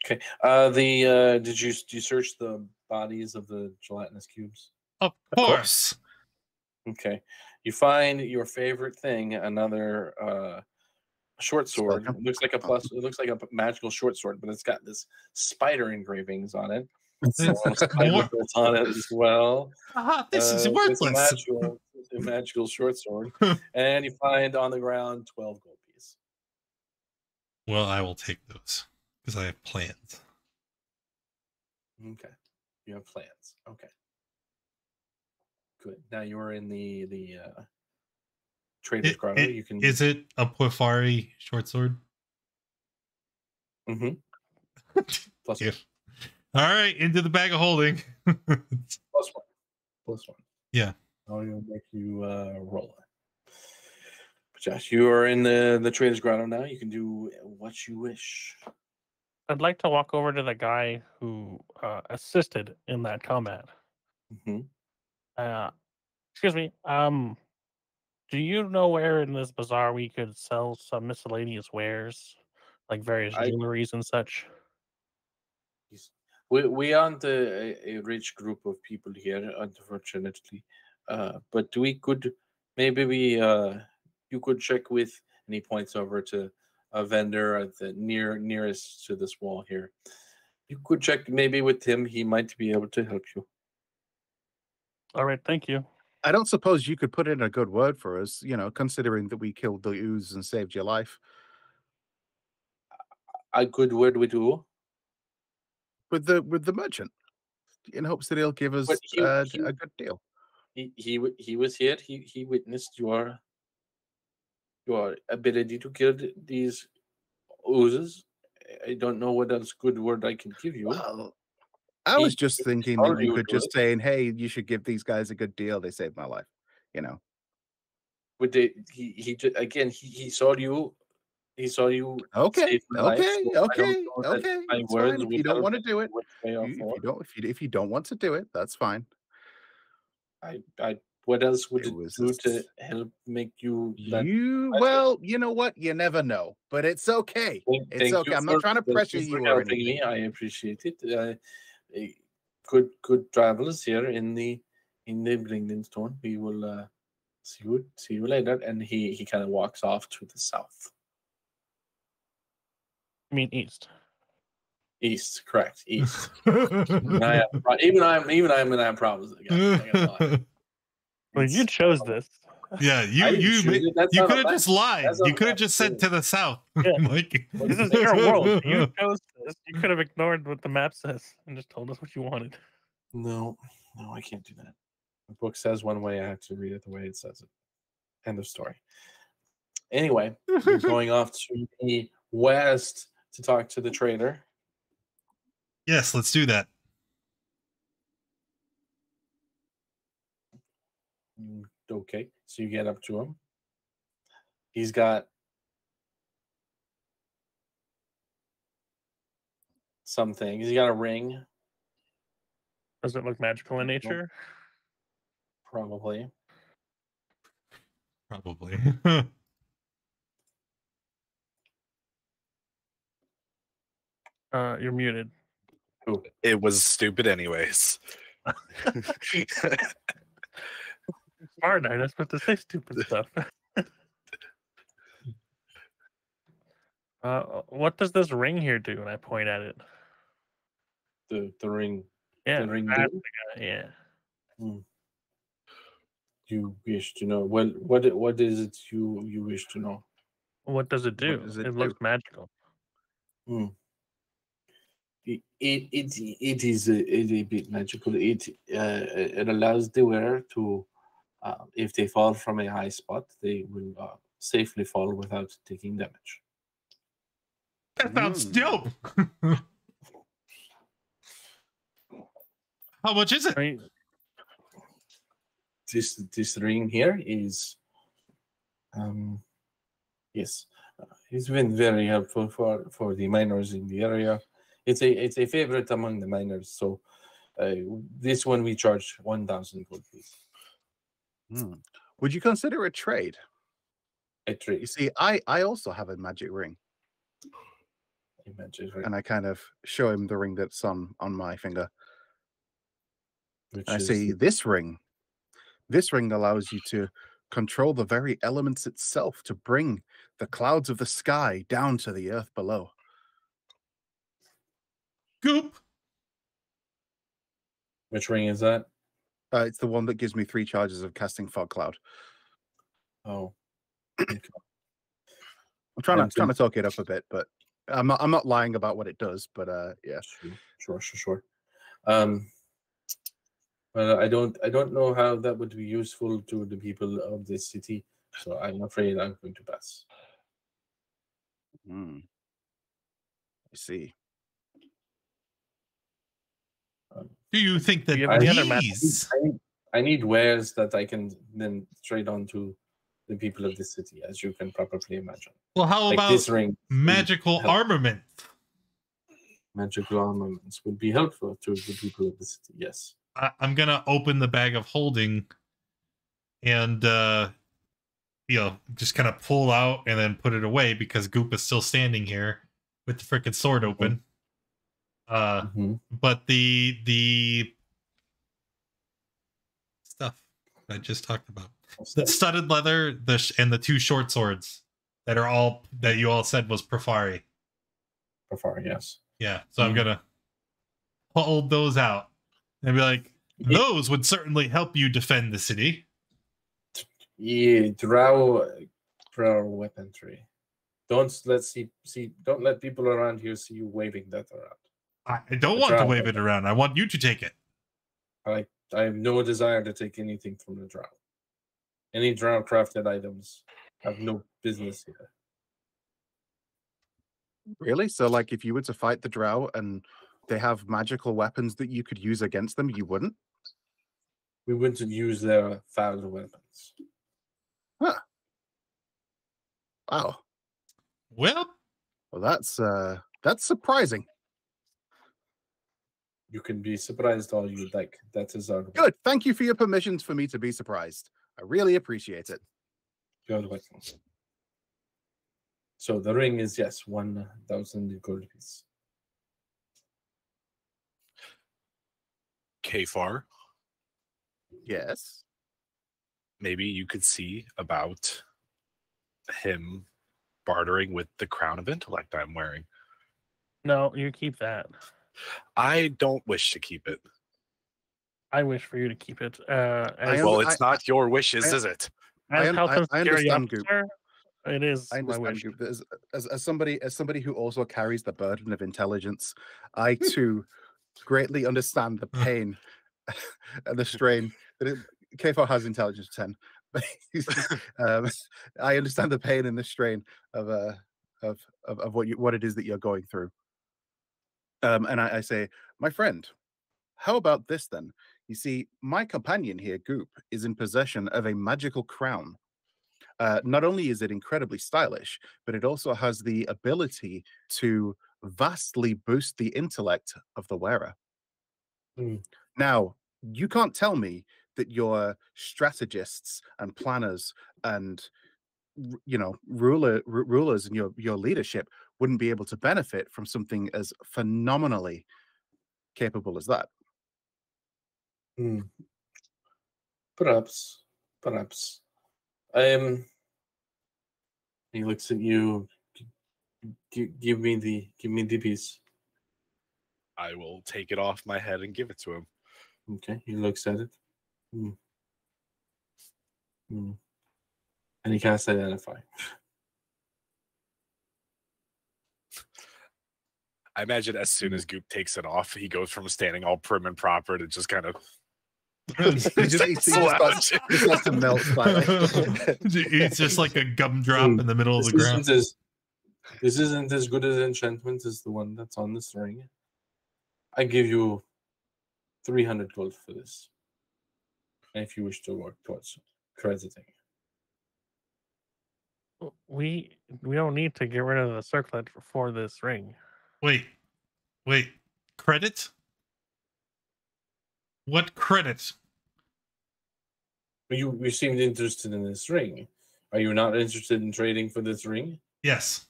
Okay. Did you search the bodies of the gelatinous cubes? Of course. Okay. You find your favorite thing, another short sword. It looks like a plus. It looks like a magical short sword, but it's got this spider engravings on it. More- On it as well. This is It's worthless. a magical short sword, and you find on the ground 12 gold pieces. Well, I will take those because I have plans. Okay, you have plans. Okay, good. Now you're in the Trader's Grotto. You can. Is it a Poifari short sword? Mm-hmm. Plus Yeah. All right, into the bag of holding. plus one. Yeah. I'll make you roll it. But Josh, you are in the Trader's Grotto now. You can do what you wish. I'd like to walk over to the guy who assisted in that combat. Mm-hmm. Excuse me. Do you know where in this bazaar we could sell some miscellaneous wares, like various jewelries and such? We aren't a rich group of people here, unfortunately. But we could you could check with, and he points over to a vendor at the nearest to this wall here. You could check maybe with him. He might be able to help you. All right, thank you. I don't suppose you could put in a good word for us, considering that we killed the ooze and saved your life. A good word with who? With the merchant, in hopes that he'll give us a good deal. He was here. He witnessed your ability to kill these oozes. I don't know what else good word I can give you. Well, I was just thinking that you could just say, "Hey, you should give these guys a good deal. They saved my life." But he saw you. He saw you. Okay. Life, so Okay. My It's words. fine. If you don't want to do it, If if you don't want to do it, that's fine. What else would it do to help make you? Well, you know what? You never know, but it's okay. It's okay. I'm not trying to pressure you or anything. I appreciate it. Good travels here in the Blingdenstone. We will see you later. And he kind of walks off to the south. I mean east. East, correct. East. Even I'm gonna have problems again. Well, you chose this. Yeah, you could have just lied. You could have just said to the south. Yeah. Like, This is your world. You chose this. You could have ignored what the map says and just told us what you wanted. No, I can't do that. The book says one way. I have to read it the way it says it. End of story. Anyway, we're going off to the west to talk to the trader. Yes, let's do that. Okay, so you get up to him. He's got something. He's got a ring, Does it look magical in nature? probably. Probably. You're muted. It was stupid anyways. Smart, I just supposed to say stupid stuff. What does this ring here do? And I point at it. The ring. Yeah, The ring that's do? the guy, yeah. You wish to know. Well, what is it you wish to know? What does it do? does it It do? looks magical. It is a bit magical. It allows the wearer to, if they fall from a high spot, they will safely fall without taking damage. That sounds dope. How much is it? I mean, This ring here is, yes, it's been very helpful for the miners in the area. It's a favorite among the miners. So this one we charge 1,000 gold fees. Would you consider a trade? A You trade. see, I also have a magic ring, A magic ring, and I kind of show him the ring that's on my finger. which I is say, this ring allows you to control the very elements itself to bring the clouds of the sky down to the earth below. Goop. which ring is that? It's the one that gives me 3 charges of casting fog cloud. Oh, I'm trying And to talk it up a bit, but I'm not lying about what it does. But yeah, sure. Well, I don't know how that would be useful to the people of this city, so I'm afraid I'm going to pass. I see. Do you think that Do you have any other these? I need wares that I can then trade on to the people of this city, as you can probably imagine. Well, how Like about this ring, magical help. armament? magical armaments would be helpful to the people of the city. Yes. I'm gonna open the bag of holding and just kind of pull out and then put it away because Goop is still standing here with the freaking sword open. But the stuff I just talked about, the studded leather, and the 2 short swords that you all said was Profari. Profari, yes. Yeah, so I'm gonna hold those out and be like, those would certainly help you defend the city. Yeah, drow weaponry. Don't let people around here see you waving that around. I don't want to wave it around. I want you to take it. I have no desire to take anything from the drow. Any drow crafted items have no business here. Really? So, like, if you were to fight the drow and they have magical weapons that you could use against them, you wouldn't? We wouldn't use their foul weapons. Huh. Wow. Well, that's surprising. You can be surprised all you'd like. That is our Good. Thank you for your permissions for me to be surprised. I really appreciate it. You're welcome. So the ring is, yes, 1,000 gold piece. Kfar, Yes. maybe you could see about him bartering with the crown of intellect I'm wearing. No, you keep that. I don't wish to keep it. I wish for you to keep it. I am- Well, it's not your wishes, is it? I As health and security understand, Goop. officer, it is I my understand, wish. Goop. As somebody who also carries the burden of intelligence, I too greatly understand the pain and the strain that K4 has intelligence 10. I understand the pain and the strain of what it is that you're going through. And I say, my friend, how about this then? You see, my companion here, Goop, is in possession of a magical crown. Not only is it incredibly stylish, but it also has the ability to vastly boost the intellect of the wearer. Now, you can't tell me that your strategists and planners and rulers and your leadership wouldn't be able to benefit from something as phenomenally capable as that. Perhaps. He looks at you. Give me the piece. I will take it off my head and give it to him. Okay, he looks at it. And he casts Identify. I imagine as soon as Goop takes it off, he goes from standing all prim and proper to just kind of he just starts to melt slightly. It's just like a gumdrop in the middle of the ground. This isn't as good as enchantment as the one that's on this ring. I give you 300 gold for this. And if you wish to work towards crediting. We don't need to get rid of the circlet for this ring. Wait. Credit? What credit? You seemed interested in this ring. Are you not interested in trading for this ring? Yes.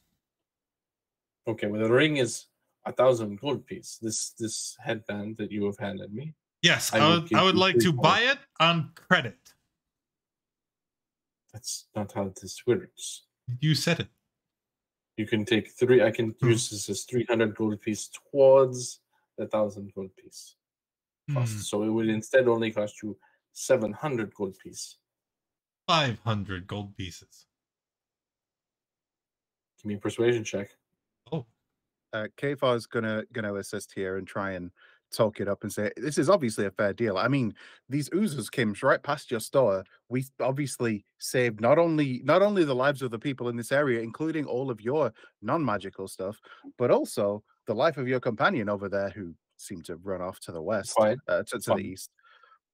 Okay, well the ring is 1,000 gold piece. This headband that you have handed me. Yes, I would like to buy it on credit. That's not how this works. You said it. You can take 3. I can use this as 300 gold piece towards the 1,000 gold piece cost. So it would instead only cost you 700 gold piece. 500 gold pieces. Give me a persuasion check. Oh. Kfar is gonna assist here and try and talk it up and say this is obviously a fair deal. I mean, these oozers came right past your store. We obviously saved not only the lives of the people in this area, including all of your non-magical stuff, but also the life of your companion over there who seemed to run off to the west, to the east.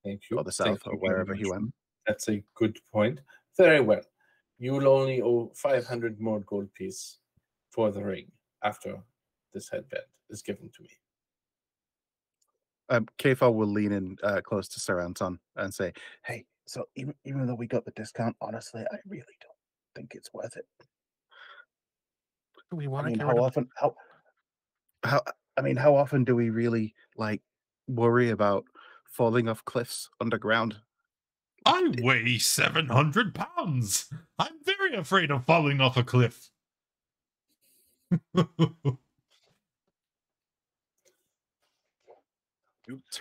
Thank you. Or the south, or wherever he went. That's a good point. Very well. You will only owe 500 more gold piece for the ring after this headband is given to me. Kfar will lean in close to Sir Anton and say, "Hey, so even though we got the discount, honestly, I really don't think it's worth it. We want I mean, to how often do we really worry about falling off cliffs underground? I weigh 700 pounds. I'm very afraid of falling off a cliff.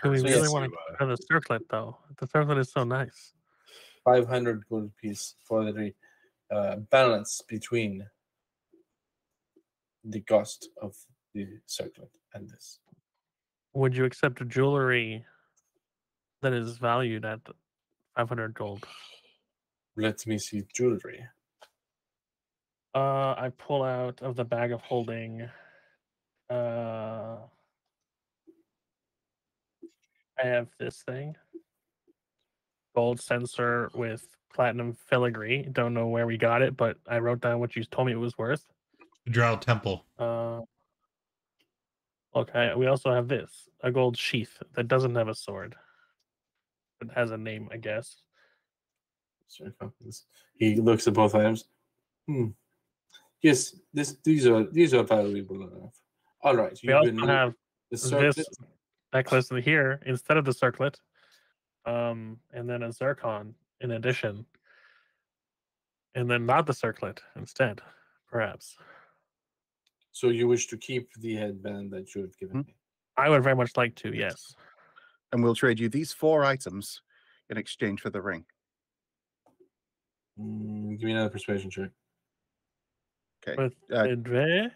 Do we really want to go to the circlet, though? The circlet is so nice. 500 gold piece for the balance between the cost of the circlet and this. Would you accept jewelry that is valued at 500 gold? Let me see jewelry. I pull out of the bag of holding. I have this thing. Gold sensor with platinum filigree. Don't know where we got it, but I wrote down what you told me it was worth. Drow Temple. Okay, we also have this. A gold sheath that doesn't have a sword. It has a name, I guess. He looks at both items. Yes, these are valuable enough. All right. We also have this necklace here instead of the circlet, and then a zircon in addition, and then not the circlet instead, perhaps. So you wish to keep the headband that you have given me? I would very much like to, yes. And we'll trade you these 4 items in exchange for the ring. Give me another persuasion check. Okay. With advantage.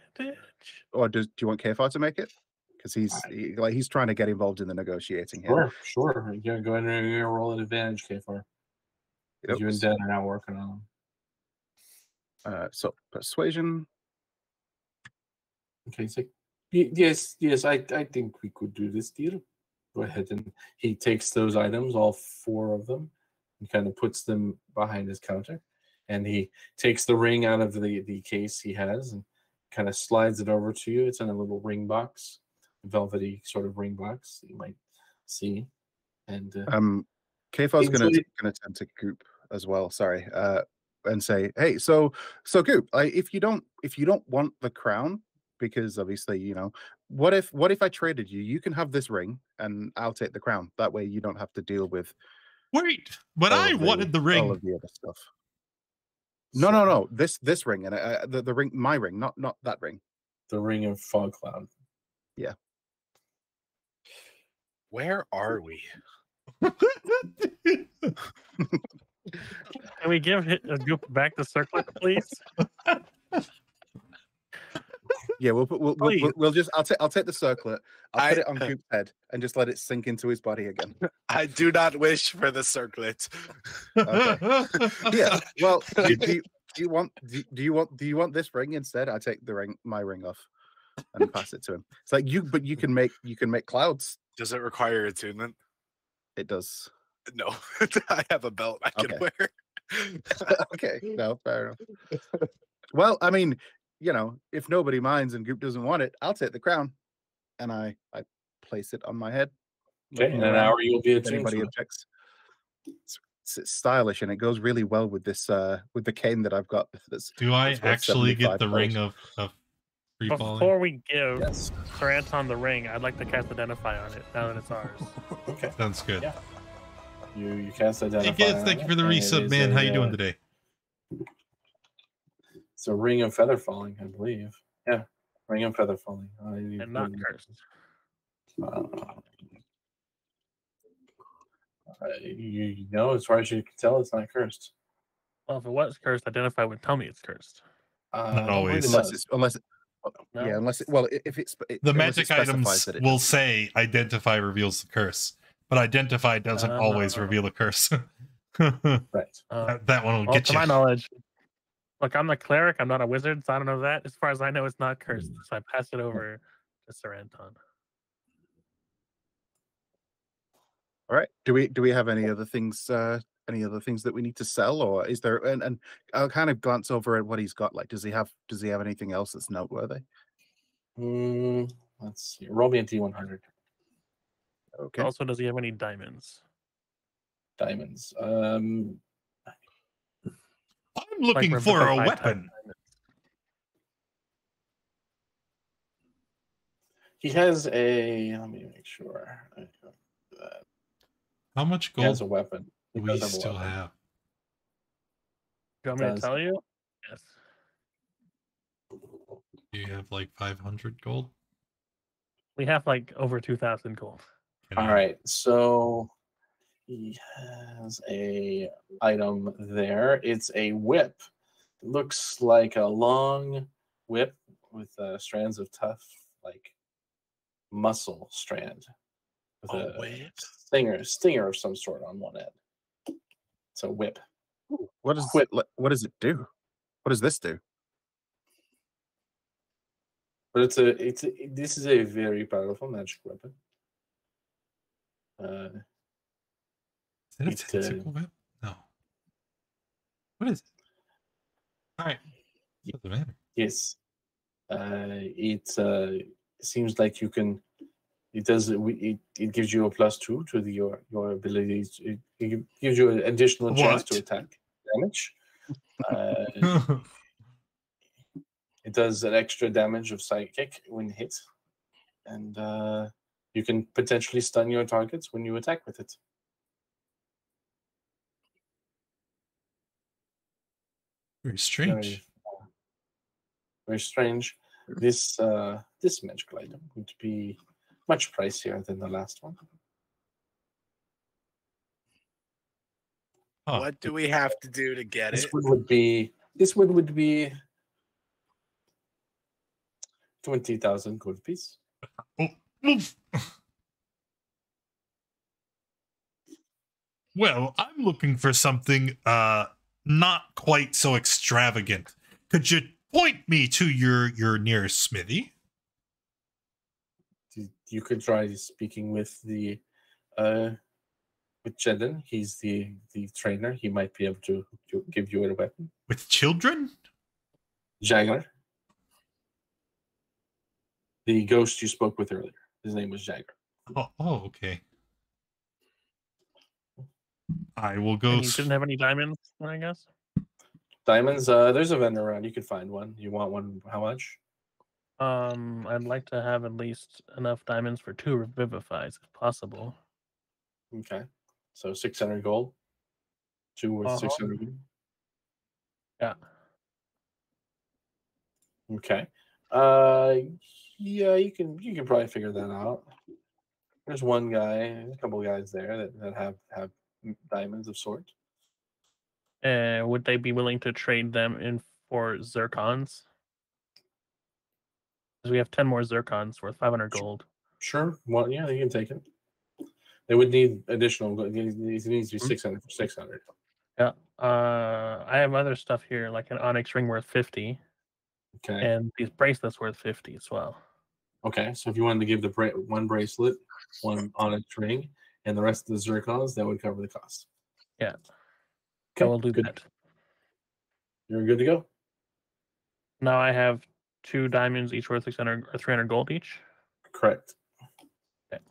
Or do you want KFR to make it? Because he's trying to get involved in the negotiating here. Sure. Yeah, go ahead and roll an advantage, K4. Yep. You and Dad are now working on them. So persuasion. Okay, so yes, I think we could do this deal. Go ahead, and he takes those items, all 4 of them, and kind of puts them behind his counter. And he takes the ring out of the case he has and kind of slides it over to you. It's in a little ring box, a velvety sort of ring box that you might see. And KFR's going to turn to Goop as well. Sorry, and say, hey, so Goop, if you don't want the crown, because obviously, what if I traded you? You can have this ring, and I'll take the crown. That way, you don't have to deal with. Wait, but I wanted the ring. All of the other stuff. No. This ring and the ring, my ring, not that ring. The ring of Fog Cloud. Yeah. Where are we? Can we give a Goop back the circlet, please? Yeah, we'll just. I'll take the circlet. I'll put it on Goop's head and just let it sink into his body again. I do not wish for the circlet. Okay. Yeah. Well, do you want this ring instead? I take my ring off and pass it to him. It's like but you can make clouds. Does it require attunement? It does. No, I have a belt I can wear. Okay, no, fair enough. Well, I mean, if nobody minds and Goop doesn't want it, I'll take the crown, and I place it on my head. Okay, in an hour you'll be if anybody objects. It's stylish, and it goes really well with this with the cane that I've got. Do I actually get the ring of free falling? Before we give Sir Anton the ring, I'd like to cast Identify on it now that it's ours. Okay, sounds good. Yeah. You cast Identify. Hey kids, thank you for the resub, man. How you doing today? It's a ring of feather falling, I believe. Yeah, ring of feather falling. And not cursed. As far as you can tell, it's not cursed. Well, if it was cursed, Identify would tell me it's cursed. Not always. If it's the magic items will say Identify reveals the curse, but Identify doesn't always reveal a curse. Right. That one will get to you. my knowledge. Look, I'm a cleric. I'm not a wizard, so I don't know that. As far as I know, it's not cursed. So I pass it over to Sir Anton. All right. Do we have any other things? Any other things that we need to sell, or is there? And I'll kind of glance over at what he's got. Like, does he have anything else that's noteworthy? Let's see. Roll me a D100. Okay. Also, does he have any diamonds? Diamonds. I'm looking for a weapon. He has a. Let me make sure. How much gold he has a weapon. do we still have? Do you want me to tell you? Yes. Do you have like 500 gold? We have like over 2,000 gold. All right. So he has a item there. It's a whip. It looks like a long whip with strands of tough, like muscle strand. With a whip. Stinger of some sort on one end. It's a whip. What does it do? What does this do? But this is a very powerful magic weapon. Is that a tentacle whip? No. What is it? All right. Doesn't matter. Yes. It seems like you can. It does. It gives you a +2 to your abilities. It gives you an additional chance to attack damage. It does an extra damage of psychic when hit, and you can potentially stun your targets when you attack with it. Very strange. Very strange. This magical item would be much pricier than the last one. Huh. What do we have to do to get This it? one would be 20,000 gold piece. Oh, oof. Well, I'm looking for something not quite so extravagant. Could you point me to your nearest smithy? You could try speaking with the with Jeden. He's the trainer. He might be able to give you a weapon. With children? Jagger, the ghost you spoke with earlier. His name was Jagger. Oh, okay. I will go. And you didn't have any diamonds, I guess. Diamonds. There's a vendor around. You could find one. You want one? How much? I'd like to have at least enough diamonds for 2 revivifies, if possible. Okay, so 600 gold. 2 worth 600 gold. Yeah. Okay. Yeah, you can probably figure that out. There's one guy, a couple of guys there that have diamonds of sorts. Would they be willing to trade them in for zircons? Because we have 10 more zircons worth 500 gold. Sure. Well, yeah, you can take it. They would need additional. It needs to be 600 for 600. Yeah. I have other stuff here, like an onyx ring worth 50, Okay. and these bracelets worth 50 as well. Okay. So if you wanted to give the one bracelet, one onyx ring, and the rest of the zircons, that would cover the cost. Yeah. Okay. I will do good. that. You're good to go. Now I have 2 diamonds, each worth 600 or 300 gold each. Correct. Okay.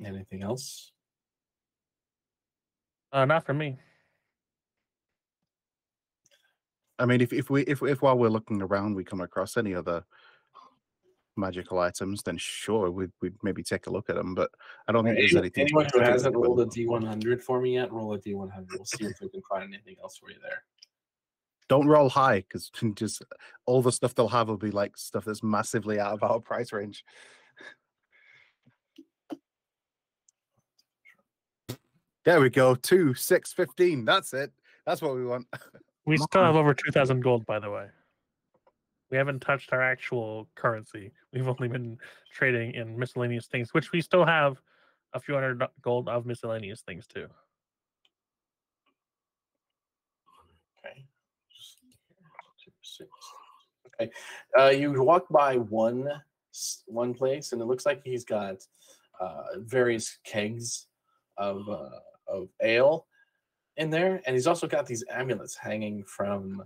Anything else? Not for me. I mean, if while we're looking around we come across any other magical items, then sure, we'd maybe take a look at them. But I don't think there's anything. Anyone who specific hasn't that we're rolled a looking D100 for me yet, roll a D100. We'll see if we can find anything else for you there. Don't roll high, because just all the stuff they'll have will be like stuff that's massively out of our price range. There we go. 2, 6, 15. That's it. That's what we want. We still have over 2,000 gold, by the way. We haven't touched our actual currency. We've only been trading in miscellaneous things, which we still have a few hundred gold of miscellaneous things too. Okay. 2, 6. Okay. You walk by one place, and it looks like he's got various kegs of ale in there, and he's also got these amulets hanging from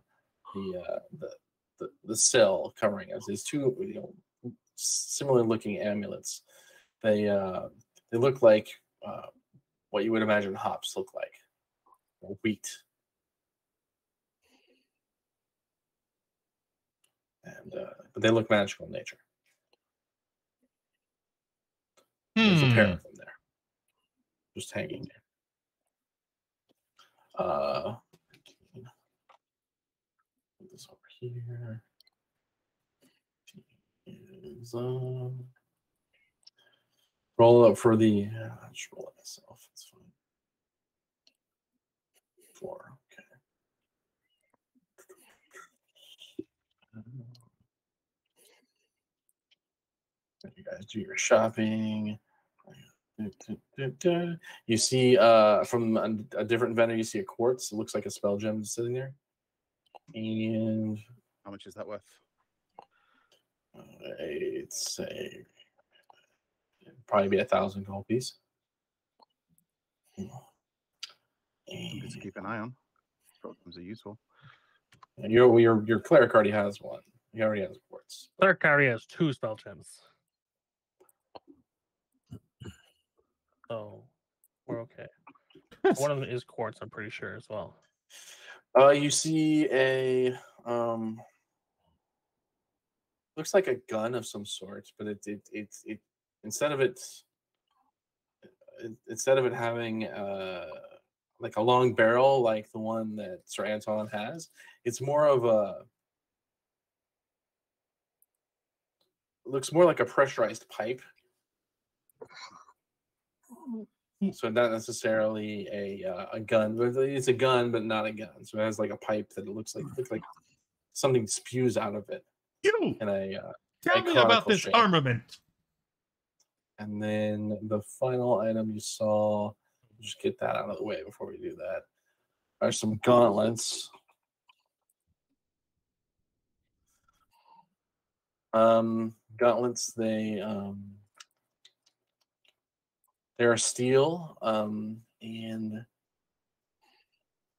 the sill covering us. These 2 similar looking amulets. They look like what you would imagine hops look like, or wheat. And but they look magical in nature. There's a pair of them there, just hanging there. Put this over here. Is, roll up for the. I'll just roll it myself. It's fine. 4. Okay. You guys do your shopping. You see from a different vendor, you see a quartz. It looks like a spell gem sitting there. And How much is that worth? I'd say it'd probably be 1,000 gold piece. Something to keep an eye on. Programs are useful. And your cleric already has one. He already has a quartz. Cleric already has 2 spell gems. So we're okay. One of them is quartz, I'm pretty sure, as well. You see a looks like a gun of some sort, but it instead of it having like a long barrel like the one that Sir Anton has, it's more of looks more like a pressurized pipe. So not necessarily a gun, but it's a gun, but not a gun. So it has like a pipe that looks like something spews out of it You in a tell me about conical this shape. armament. And then the final item you saw, just get that out of the way before we do that, are some gauntlets. Gauntlets, they're steel, and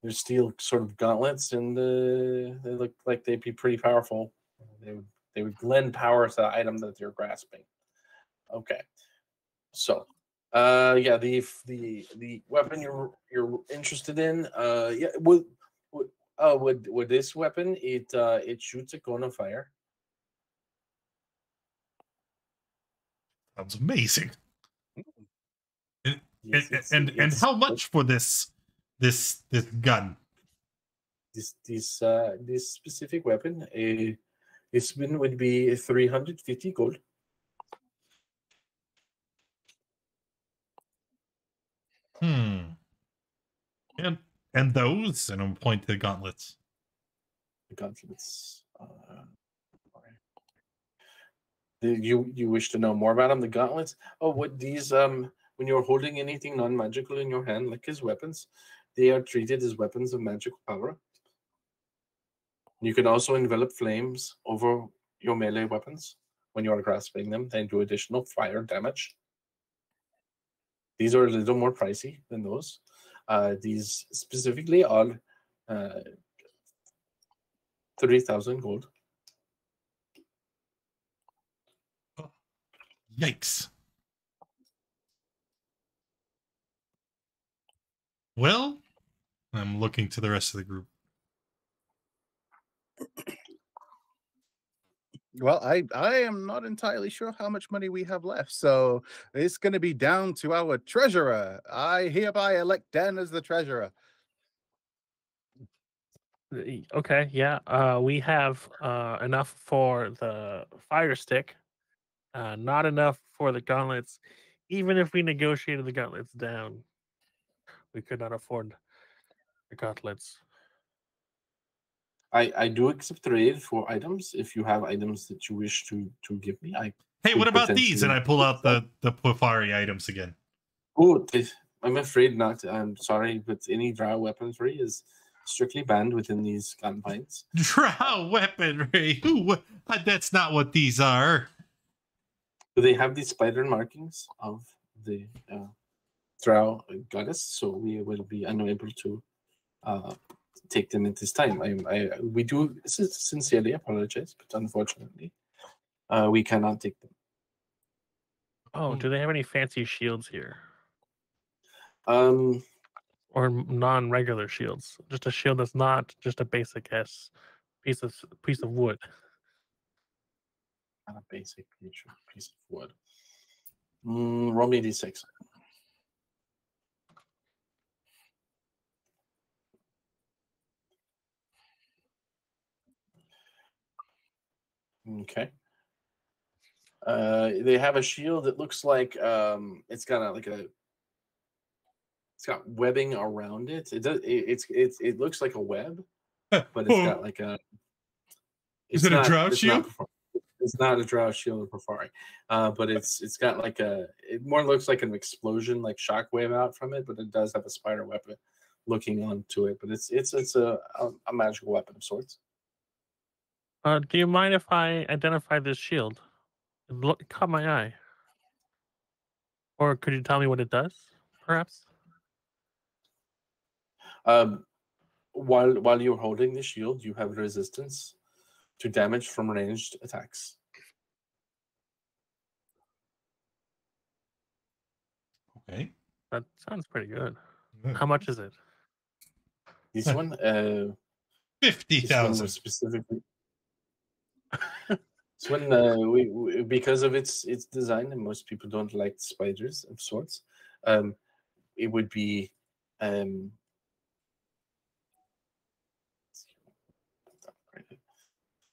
they're steel sort of gauntlets, and they look like they'd be pretty powerful. They would lend power to the item that you're grasping. Okay, so yeah, the weapon you're interested in, yeah, would this weapon, it shoots a cone of fire. Sounds amazing. And, Yes, and how much for this gun? This specific weapon, this one would be 350 gold. And those, and I'm pointing to the gauntlets. The gauntlets. You wish to know more about them? The gauntlets. Oh, what these when you're holding anything non-magical in your hand, like his weapons, they are treated as weapons of magical power. You can also envelop flames over your melee weapons when you are grasping them. They do additional fire damage. These are a little more pricey than those. These specifically are 3,000 gold. Yikes. Well, I'm looking to the rest of the group. Well, I am not entirely sure how much money we have left, so it's going to be down to our treasurer. I hereby elect Dan as the treasurer. Okay, yeah. We have enough for the fire stick, not enough for the gauntlets. Even if we negotiated the gauntlets down, we could not afford the gauntlets. I do accept trade for items. If you have items that you wish to give me, Hey, what about these? And I pull out potentially- the Pofari items again. Oh, I'm afraid not. I'm sorry, but any drow weaponry is strictly banned within these confines. Drow weaponry. Ooh, that's not what these are. Do they have the spider markings of the drow goddess? So we will be unable to take them at this time. We do sincerely apologize, but unfortunately, we cannot take them. Oh, do they have any fancy shields here? Um, Or non-regular shields? Just a shield that's not just a basic piece of wood. not a basic piece of wood. Roll me d6. Okay. They have a shield that looks like it's got it's got webbing around it. It looks like a web, but it's got like a. Is it a drow shield? It's not a drow shield or Profari, but it's got like it more looks like an explosion, like shockwave out from it, but it does have a spider weapon looking onto it. But it's a magical weapon of sorts. Do you mind if I identify this shield? It caught my eye. Or could you tell me what it does, perhaps? While you're holding the shield, you have resistance to damage from ranged attacks. Okay. That sounds pretty good. How much is it? This one, 50,000 specifically. This one, we because of its design, and most people don't like spiders of sorts. It would be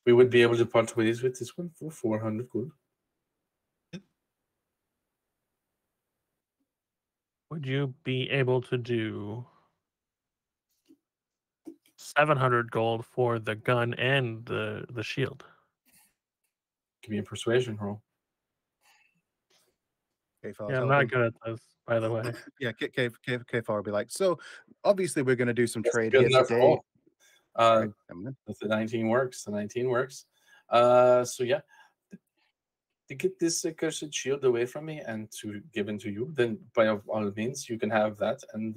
we would be able to part ways with this one for 400 gold. would you be able to do 700 gold for the gun and the shield? Give me a persuasion roll. Yeah, I'm not good at this, by the way. Yeah, Kfar will be like, so obviously we're going to do some That's a trade good here enough today. roll. Right, I'm good. If the 19 works, the 19 works. So yeah, to get this accursed shield away from me and to given to you, then by all means you can have that and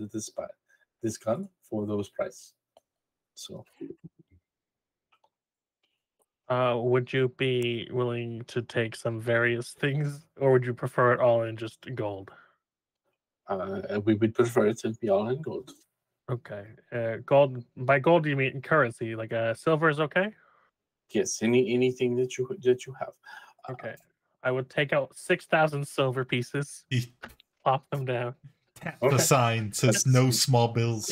this gun for those price. So Would you be willing to take some various things, or would you prefer it all in just gold? we would prefer it to be all in gold. Okay. Gold. By gold, do you mean currency? Like silver is okay? Yes, anything that you have. Okay. I would take out 6,000 silver pieces, He plop them down, tapped Okay. the sign, says no small bills.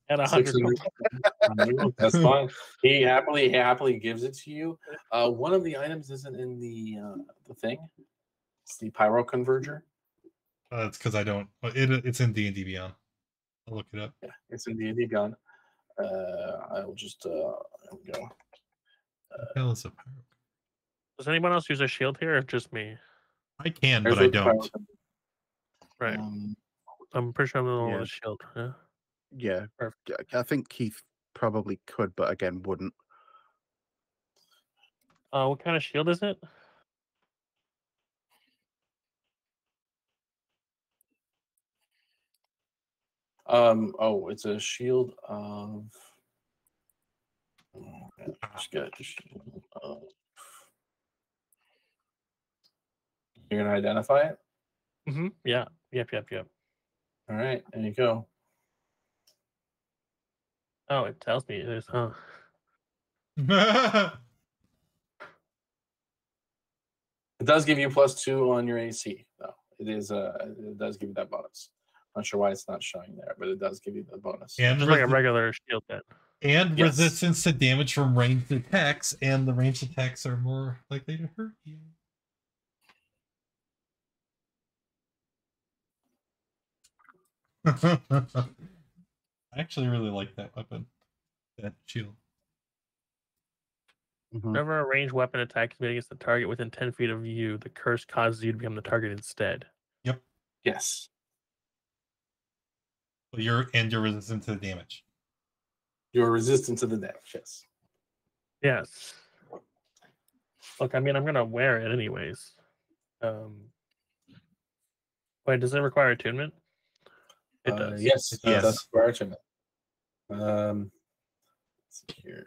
and 100 600. gold. That's fine. He happily gives it to you. One of the items isn't in the thing. It's the pyro converger. It's because I don't. It's in D&D Beyond. I'll look it up. Yeah, it's in the D gun. I will just there we go. What the hell is a pyro? Does anyone else use a shield here, or just me? I can, Here's but I what the pyro don't. Right. Um, I'm pretty sure I'm the one Yeah. with a shield. Yeah. Yeah, Perfect. I think Keith probably could, but again, wouldn't. What kind of shield is it? oh, it's a shield of. Just get the shield of. You're gonna identify it. Mm-hmm. Yeah. Yep. All right, there you go. Oh, it tells me it is, huh? It does give you +2 on your AC, though. It does give you that bonus. Not sure why it's not showing there, but it does give you the bonus. and Just like a regular shield then. and Yes. resistance to damage from ranged attacks, and the ranged attacks are more likely to hurt you. I actually really like that weapon, that shield. Whenever a ranged weapon attack is made against the target within 10 feet of you, the curse causes you to become the target instead. Yes. But you're resistant to the damage. You're resistant to the damage, yes. Yes. Look, I mean, I'm gonna wear it anyways. Wait, does it require attunement? It does. Yes, Yes. that's fortunate. Let's see here.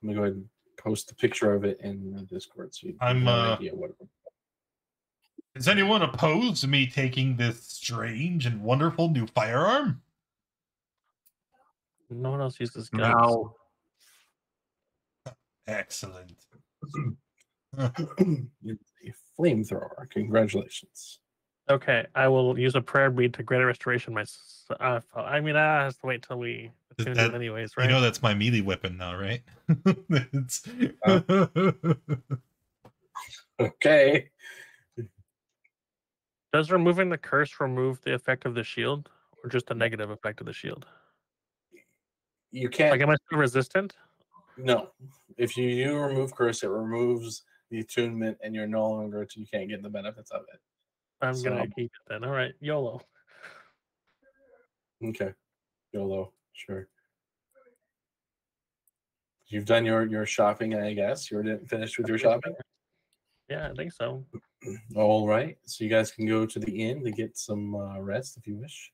I'm gonna go ahead and post a picture of it in the Discord so you have an idea what it would. Is anyone opposed to me taking this strange and wonderful new firearm? No one else uses guns. No. Excellent. It's a flamethrower. Congratulations. Okay, I will use a prayer bead to greater restoration. I mean, I have to wait till we attune to it anyways, right? You know that's my melee weapon now, right? It's... Okay. Does removing the curse remove the effect of the shield, or just the negative effect of the shield? You can't. Like, am I still resistant? No. If you remove curse, it removes the attunement, and you're no longer. You can't get the benefits of it. I'm gonna keep it then. All right, YOLO. Okay. YOLO. Sure. You've done your shopping, I guess. You're finished with your shopping? Yeah, I think so. All right. So you guys can go to the inn to get some rest if you wish.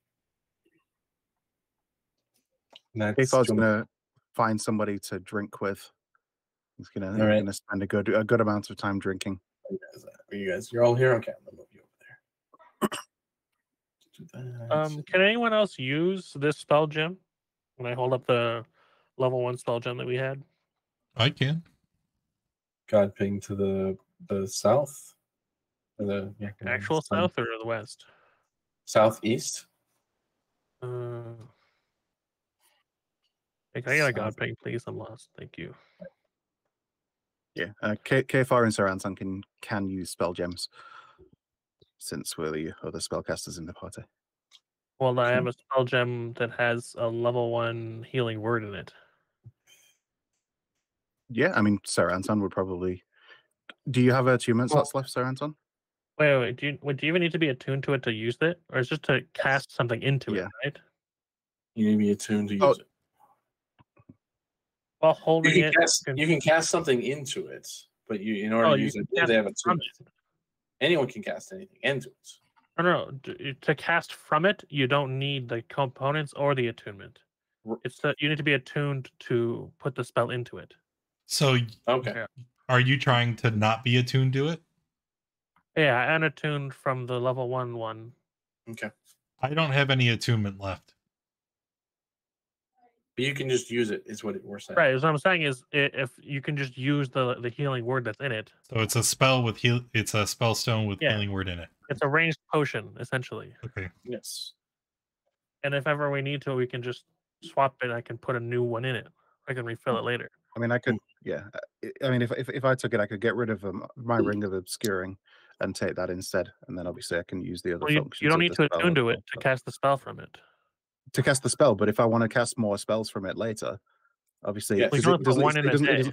Kefar's gonna find somebody to drink with. He's gonna spend a good amount of time drinking. You're all here? Okay, I'm gonna move you over there. Can anyone else use this spell gem? When I hold up the level 1 spell gem that we had? I can. God ping to the south. Or actual south or the west? Southeast. Can I get a god ping, please? I'm lost. Thank you. Yeah, Kfar and Saransan can use spell gems. since we're the other spellcasters in the party. Well, I have a spell gem that has a level 1 healing word in it. Yeah, I mean, Sir Anton would probably. Do you have 2 minutes slots left, Sir Anton? Wait. Do you even need to be attuned to it to use it, or is it just to cast something into it? Right? You need to be attuned to use it. While holding it, you can cast something into it, but in order to use it, they have attunement. Anyone can cast anything into it. No. To cast from it, you don't need the components or the attunement. It's that you need to be attuned to put the spell into it. So, okay. Are you trying to not be attuned to it? Yeah, I'm attuned from the level 1 one. Okay. I don't have any attunement left. But you can just use it, is what we're saying. Right. So what I'm saying is, if you can just use the healing word that's in it. So it's a spell with It's a spell stone with healing word in it. It's a ranged potion, essentially. Okay. Yes. And if ever we need to, we can just swap it. I can put a new one in it. I can refill it later. I mean, I could. Yeah. I mean, if I took it, I could get rid of my ring of obscuring and take that instead, and then obviously I can use the other functions. You don't need to attune to it to cast the spell from it. To cast the spell, but if I want to cast more spells from it later, obviously, we can only put one in a day.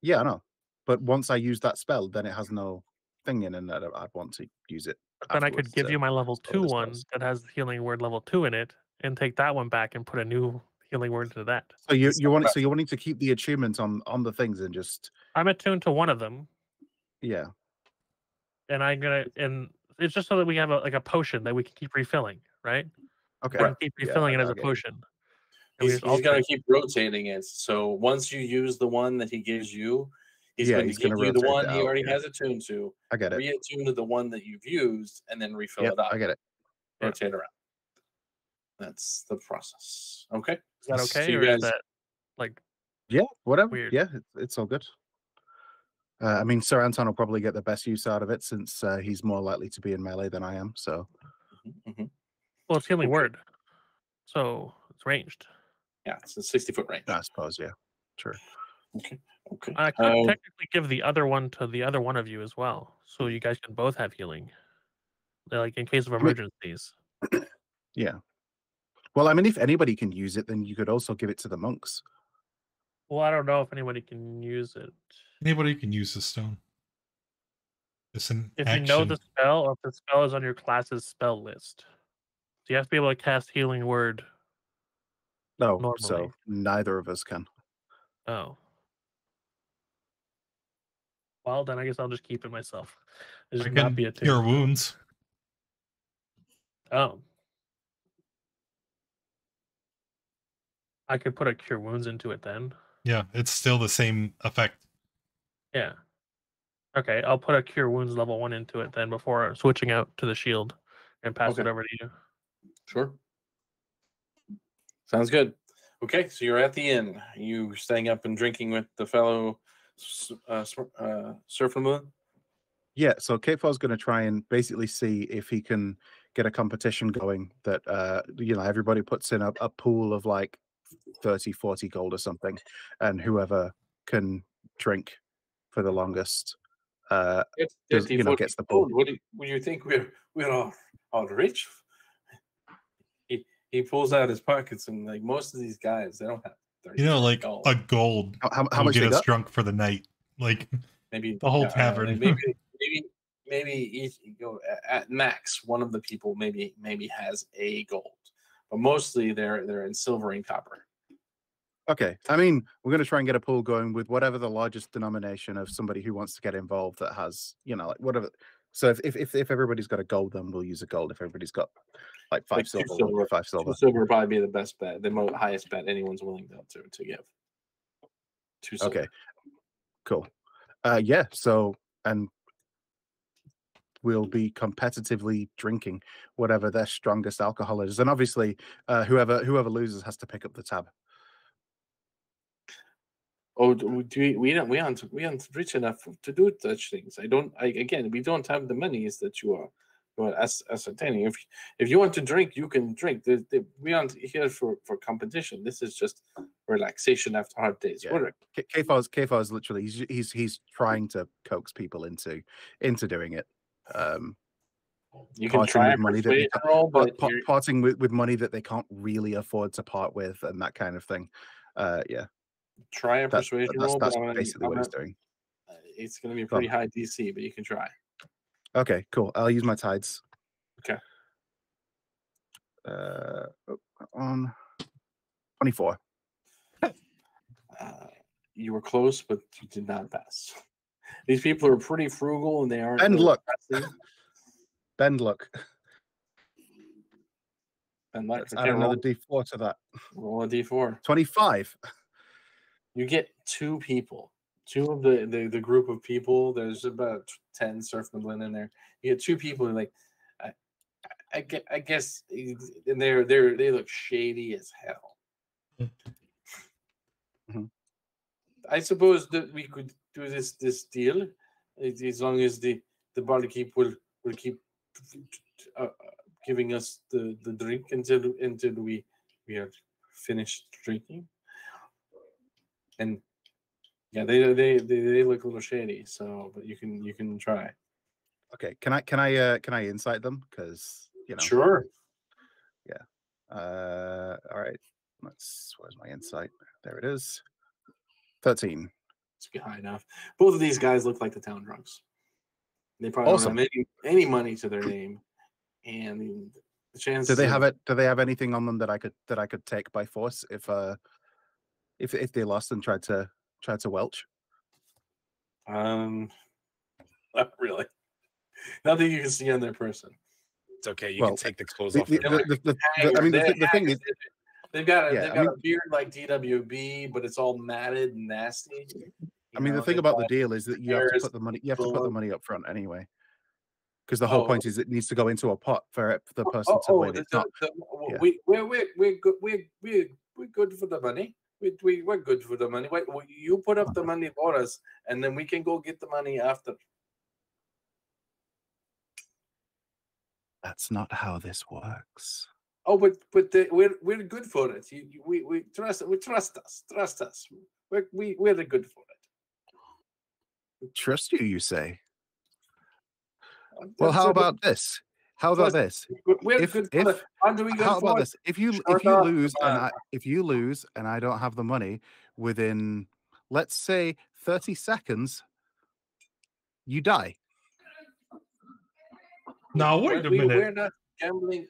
Yeah, I know. But once I use that spell, then it has no thing in, and I'd want to use it. Then I could give you my level 2 one that has the healing word level 2 in it, and take that one back and put a new healing word into that. So you're wanting to keep the attunement on the things and just. I'm attuned to one of them. Yeah. And it's just so that we have a potion that we can keep refilling, right? Okay. We can keep refilling it as a potion. He's going to keep rotating it. So once you use the one that he gives you, he's going to give you the one he already has attuned to. I get it. Reattune to the one that you've used, and then refill it up. I get it. Rotate around. That's the process. Okay. Is that okay? So or is that like? Yeah, whatever. Weird. Yeah, it's all good. I mean, Sir Anton will probably get the best use out of it since he's more likely to be in melee than I am. So. Mm-hmm. Well, it's healing word, so it's ranged. Yeah, it's a 60-foot range. I suppose, yeah. Sure. Okay. I could technically give the other one to the other one of you as well, so you guys can both have healing, like in case of emergencies. Yeah. Well, I mean, if anybody can use it, then you could also give it to the monks. Well, I don't know if anybody can use it. Anybody can use the stone. It's an action. You know the spell, or if the spell is on your class's spell list. So you have to be able to cast healing word. No, normally. So neither of us can. Oh. Well, then I guess I'll just keep it myself. I can cure wounds. Oh. I could put a cure wounds into it then. Yeah, it's still the same effect. Yeah. Okay, I'll put a cure wounds level 1 into it then before switching out to the shield and pass it over to you. Sure. Sounds good. Okay, so you're at the inn. You staying up and drinking with the fellow Surfer Moon? Yeah, so K4's going to try and basically see if he can get a competition going that, everybody puts in a pool of like 30, 40 gold or something, and whoever can drink for the longest gets the pool. What do you think we're all rich? He pulls out his pockets, and like most of these guys, they don't have 30 like gold. a gold how much get they us got? drunk for the but like maybe the whole tavern. Maybe each, at max one of the people maybe has a gold, but mostly they're in silver and copper. Okay, I mean, we're going to try and get a pool going with whatever the largest denomination of somebody who wants to get involved that has, like whatever. So if everybody's got a gold, then we'll use a gold. If everybody's got like 5 silver, we'll do 5 silver. 2 silver would probably be the best bet, the highest bet anyone's willing to give. 2 silver. Okay, cool. Yeah. So and we'll be competitively drinking whatever their strongest alcohol is, and obviously, whoever loses has to pick up the tab. Oh, we aren't rich enough to do such things. Again, we don't have the monies that you are ascertaining. If you want to drink, you can drink. We aren't here for competition. This is just relaxation after hard days. Yeah. Kfar's literally he's trying to coax people into doing it. You can parting try with a money that they persuasion roll, but parting with money that they can't really afford to part with, and that kind of thing. Yeah, try a persuasion roll. That's but basically what he's doing. It's going to be a pretty high DC, but you can try. Okay, cool. I'll use my tides. Okay. On 24. You were close, but you did not pass. These people are pretty frugal, and they aren't. Bend luck. Bend luck. Let's add another D4 to that. Roll a D4. 25. You get 2 people. 2 of the group of people. There's about 10 Surfniblen in there. You get 2 people who like, I guess, and they look shady as hell. Mm-hmm. I suppose that we could do this deal as long as the barkeep will keep giving us the drink until we are finished drinking. And yeah, they look a little shady. So, but you can try. Okay, can I insight them? Because Sure. Yeah. All right. Where's my insight? There it is. 13. It's high enough. Both of these guys look like the town drunks. They probably don't have any money to their name, and the chance. Do they have it? Do they have anything on them that I could take by force if they lost and tried to welch? Not really. Nothing you can see on their person. It's okay. You can take the clothes off. The thing is, they've got a beard like DWB, but it's all matted and nasty. The thing about the deal is that you have to put the money. You have to put the money up front anyway, because the whole point is it needs to go into a pot for the person to win. It's not. We're good for the money. We're good for the money. Wait, you put up the money for us, and then we can go get the money after. That's not how this works. Oh, but we're good for it. We trust us. Trust us. We're good for it. Trust you say. Well, how about this? How about this? How about this? If you lose and I don't have the money within, let's say, 30 seconds, you die. Now wait a minute.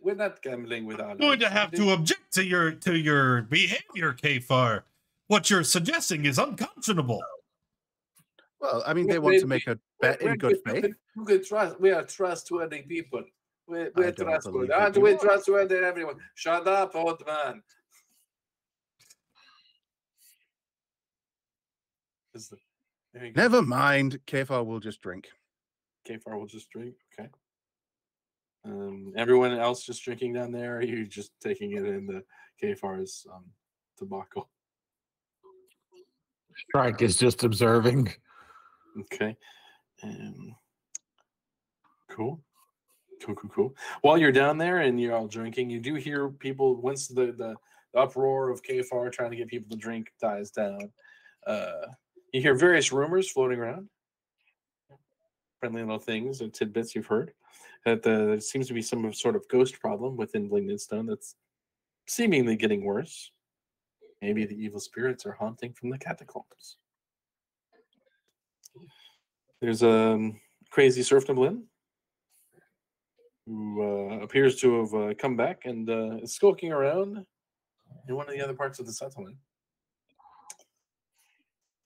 We're not gambling with our lives. I'm going to have to object to your behavior, Kfar. What you're suggesting is unconscionable. Well, I mean, they want to make a bet in good faith. You can trust. We are trustworthy people. We're trustworthy. Aren't we trustworthy, everyone? Shut up, old man. Never mind. Kfar will just drink. Kfar will just drink. Okay. Everyone else just drinking down there? Or are you just taking it in the Kfar's debacle? Strike is just observing. Okay. Cool. While you're down there and you're all drinking, you do hear people, once the uproar of Kfar trying to get people to drink dies down, you hear various rumors floating around. Friendly little things and tidbits you've heard. That there seems to be some sort of ghost problem within Blingdenstone that's seemingly getting worse. Maybe the evil spirits are haunting from the catacombs. There's a crazy Surfniblin who appears to have come back and is skulking around in one of the other parts of the settlement.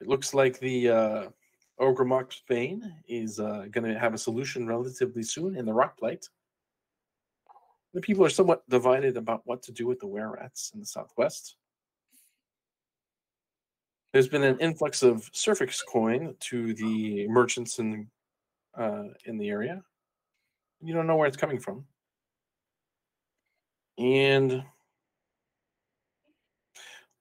It looks like the Ogremock's Bane is going to have a solution relatively soon in the rock plate. The people are somewhat divided about what to do with the were-rats in the southwest. There's been an influx of Surfix coin to the merchants in the area. You don't know where it's coming from. And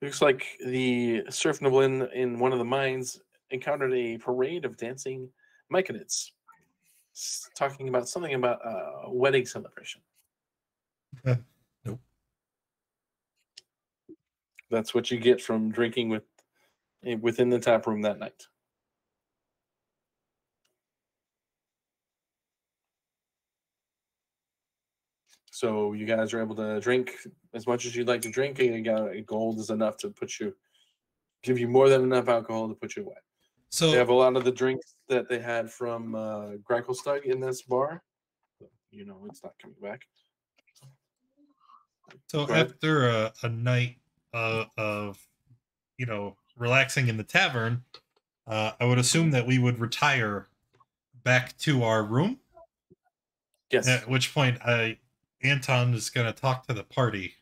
looks like the Surfniblin in one of the mines encountered a parade of dancing Myconids talking about something about a wedding celebration. Nope. That's what you get from drinking within the tap room that night. So you guys are able to drink as much as you'd like to drink, and you got gold is enough to give you more than enough alcohol to put you away. So They have a lot of the drinks that they had from Gracklestug in this bar. You know, it's not coming back. So Go ahead. after a night of, relaxing in the tavern, I would assume that we would retire back to our room. Yes. At which point, Anton is going to talk to the party.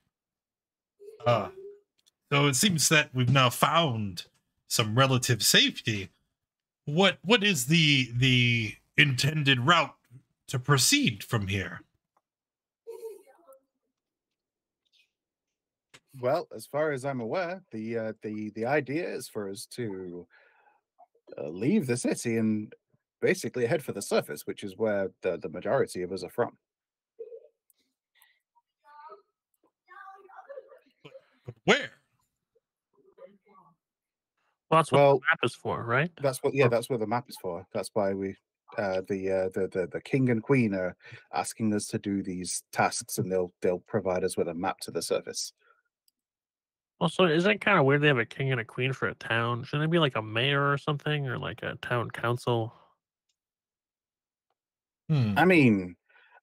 So it seems that we've now found some relative safety. What is the intended route to proceed from here? Well, as far as I'm aware, the idea is for us to leave the city and basically head for the surface, which is where the majority of us are from. But where? Well, that's what Well, the map is for, right? that's what the map is for. That's why we the king and queen are asking us to do these tasks, and they'll provide us with a map to the surface. Also, is that kind of weird? They have a king and a queen for a town. Shouldn't it be like a mayor or something, or like a town council? I mean,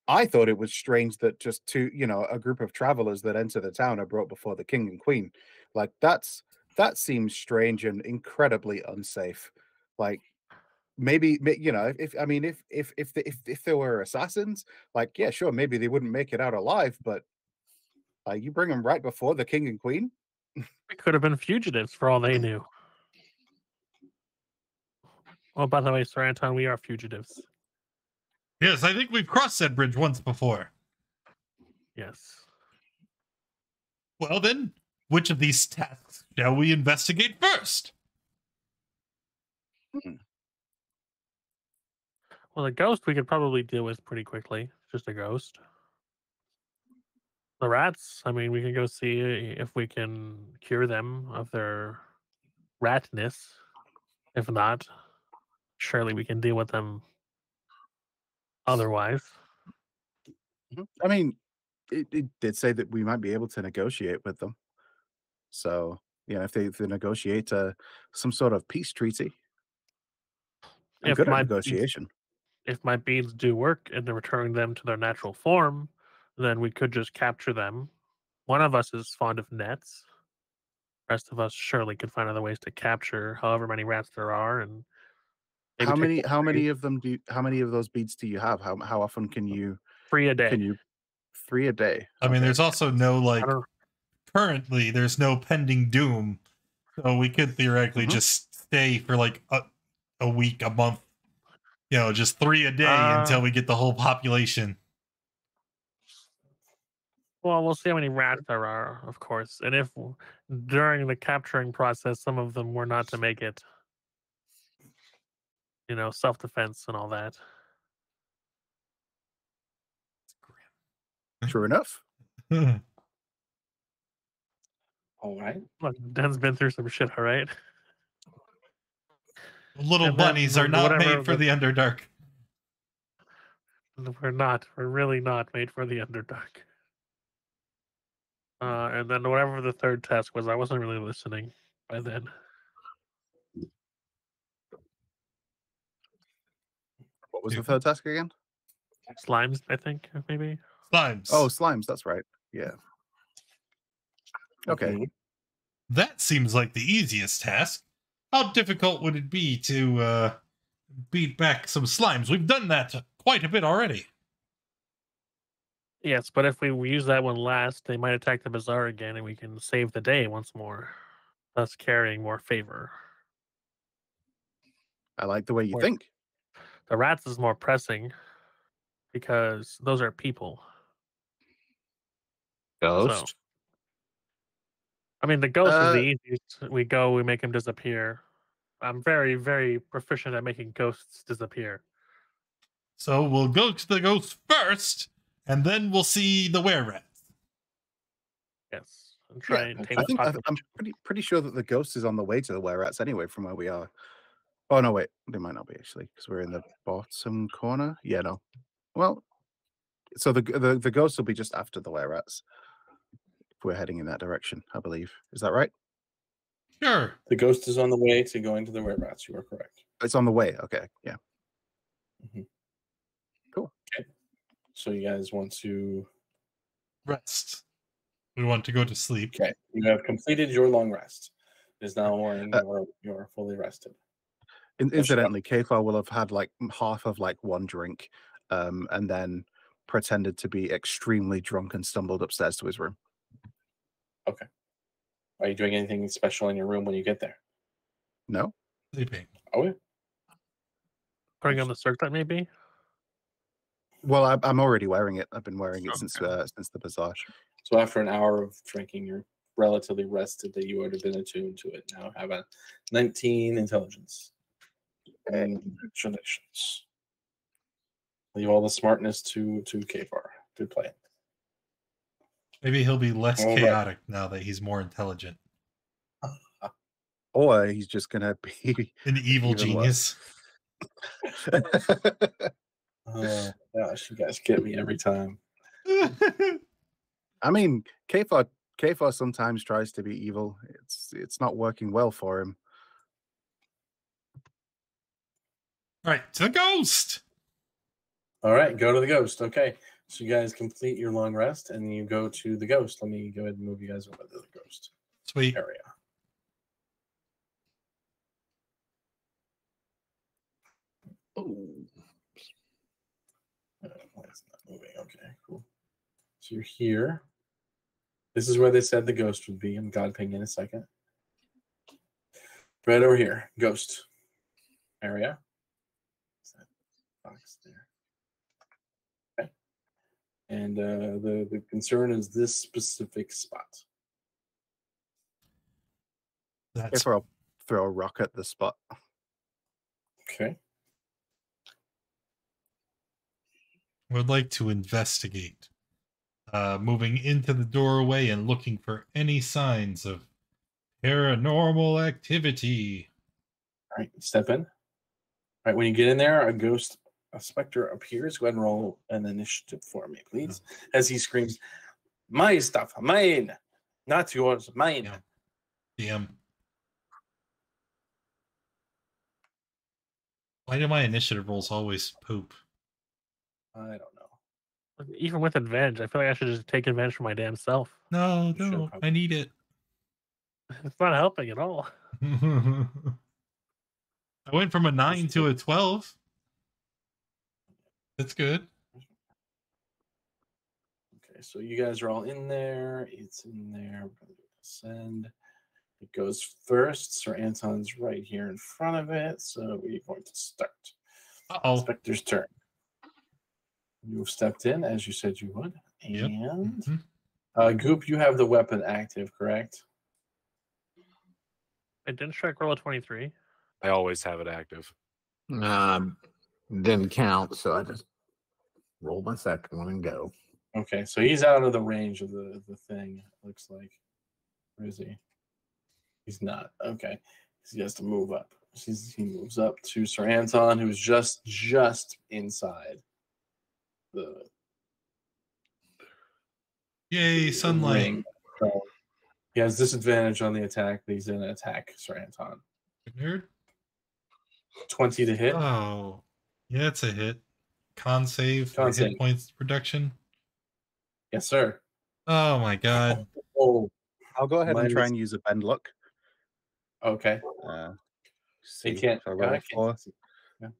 I thought it was strange that just a group of travelers that enter the town are brought before the king and queen. Like that seems strange and incredibly unsafe. Like maybe if there were assassins, like yeah, sure, maybe they wouldn't make it out alive, but you bring them right before the king and queen. It could have been fugitives for all they knew. Oh, by the way, Sir Anton, we are fugitives. Yes, I think we've crossed that bridge once before. Yes. Well then, which of these tasks shall we investigate first? Well, the ghost we could probably deal with pretty quickly. Just a ghost. The rats, I mean, we can go see if we can cure them of their ratness. If not, surely we can deal with them otherwise. I mean, it did say that we might be able to negotiate with them. So, if they negotiate some sort of peace treaty, I'm good at negotiation. If my beads do work and returning them to their natural form, then we could just capture them. One of us is fond of nets. The rest of us surely could find other ways to capture however many rats there are. And how many of those beads do you have? How often can you? 3 a day. 3 a day. I mean, there's also no currently there's no pending doom, so we could theoretically just stay for like a week, a month, just 3 a day until we get the whole population. Well, we'll see how many rats there are, of course, and if during the capturing process some of them were not to make it, self-defense and all that. True enough. All right. Look, Den's been through some shit, all right? Little bunnies are not made for the Underdark. We're not. We're really not made for the Underdark. And then whatever the third task was, I wasn't really listening by then. What was the third task again? Slimes, I think, maybe. Slimes. Oh, slimes. That's right. Yeah. Okay. That seems like the easiest task. How difficult would it be to beat back some slimes? We've done that quite a bit already. Yes, but if we use that one last, they might attack the bazaar again, and we can save the day once more, thus carrying more favor. I like the way you think. The rats is more pressing because those are people. Ghost? So, I mean, the ghost is the easiest. We go, we make him disappear. I'm very, very proficient at making ghosts disappear. So we'll go to the ghost first, and then we'll see the were-rats. Yes, and try and tame I'm pretty sure that the ghost is on the way to the were-rats anyway from where we are. Oh no, wait, they might not be actually because we're in the bottom corner. Yeah, no. Well, So the ghost will be just after the were-rats. If we're heading in that direction, I believe. Is that right? Sure. The ghost is on the way to going to the were-rats. You are correct. It's on the way. Okay, yeah. Cool. Okay. So you guys want to Rest. We want to go to sleep. Okay. You have completed your long rest. It is now morning. You are fully rested. Incidentally, Kefar will have had like half of like one drink, and then pretended to be extremely drunk and stumbled upstairs to his room. Okay. Are you doing anything special in your room when you get there? No. Sleeping. Oh, yeah. Putting on the circlet, maybe? Well, I'm already wearing it. I've been wearing it since the bazaar. So after an hour of drinking, you're relatively rested that you would have been attuned to it. Now have a 19 intelligence. And congratulations. Leave all the smartness to Kefar. Good play. Maybe he'll be less All right. chaotic now that he's more intelligent. Or he's just gonna be An evil Even genius. Oh gosh, you guys get me every time. I mean, Kefar sometimes tries to be evil. It's not working well for him. All right, to the ghost. All right, go to the ghost. Okay, so you guys complete your long rest, and you go to the ghost. Let me go ahead and move you guys over to the ghost Sweet. area. Oh. Why is it not moving? Okay, cool. So you're here. This is where they said the ghost would be. I'm God ping in a second. Right over here, ghost area. Is that box there? Okay. And the concern is this specific spot. That's Kefar will throw a rock at the spot. Okay. would like to investigate. Moving into the doorway and looking for any signs of paranormal activity. All right, step in. All right, when you get in there, a specter appears. Go ahead and roll an initiative for me, please. As he screams, "My stuff, mine, not yours, mine." Yeah. DM. Why do my initiative rolls always poop? I don't know. Even with advantage, I feel like I should just take advantage for my damn self. No, You should no, probably- I need it. It's not helping at all. I went from a 9 to a 12. That's good. Okay, so you guys are all in there. It's in there. We're going to send. It goes first. Sir Anton's right here in front of it. So we're going to start. Uh-oh. Spectre's turn. You've stepped in as you said you would. Yep. And Mhm. Goop, you have the weapon active, correct? I didn't strike roll a 23. I always have it active. Didn't count, so I just roll my second one and go. Okay, so he's out of the range of the thing, it looks like. Where is he? He's not. Okay. He has to move up. He moves up to Sir Anton, who's just inside the Yay, sunlight. ring. So he has disadvantage on the attack, but he's in an attack, Sir Anton. Nerd. 20 to hit. Oh, yeah, it's a hit. Con save, Con hit save. points reduction. Yes, sir. Oh my god. Oh, I'll go ahead and Minus- try and use a bend luck. okay. See He can't. if I roll I a 4. can't.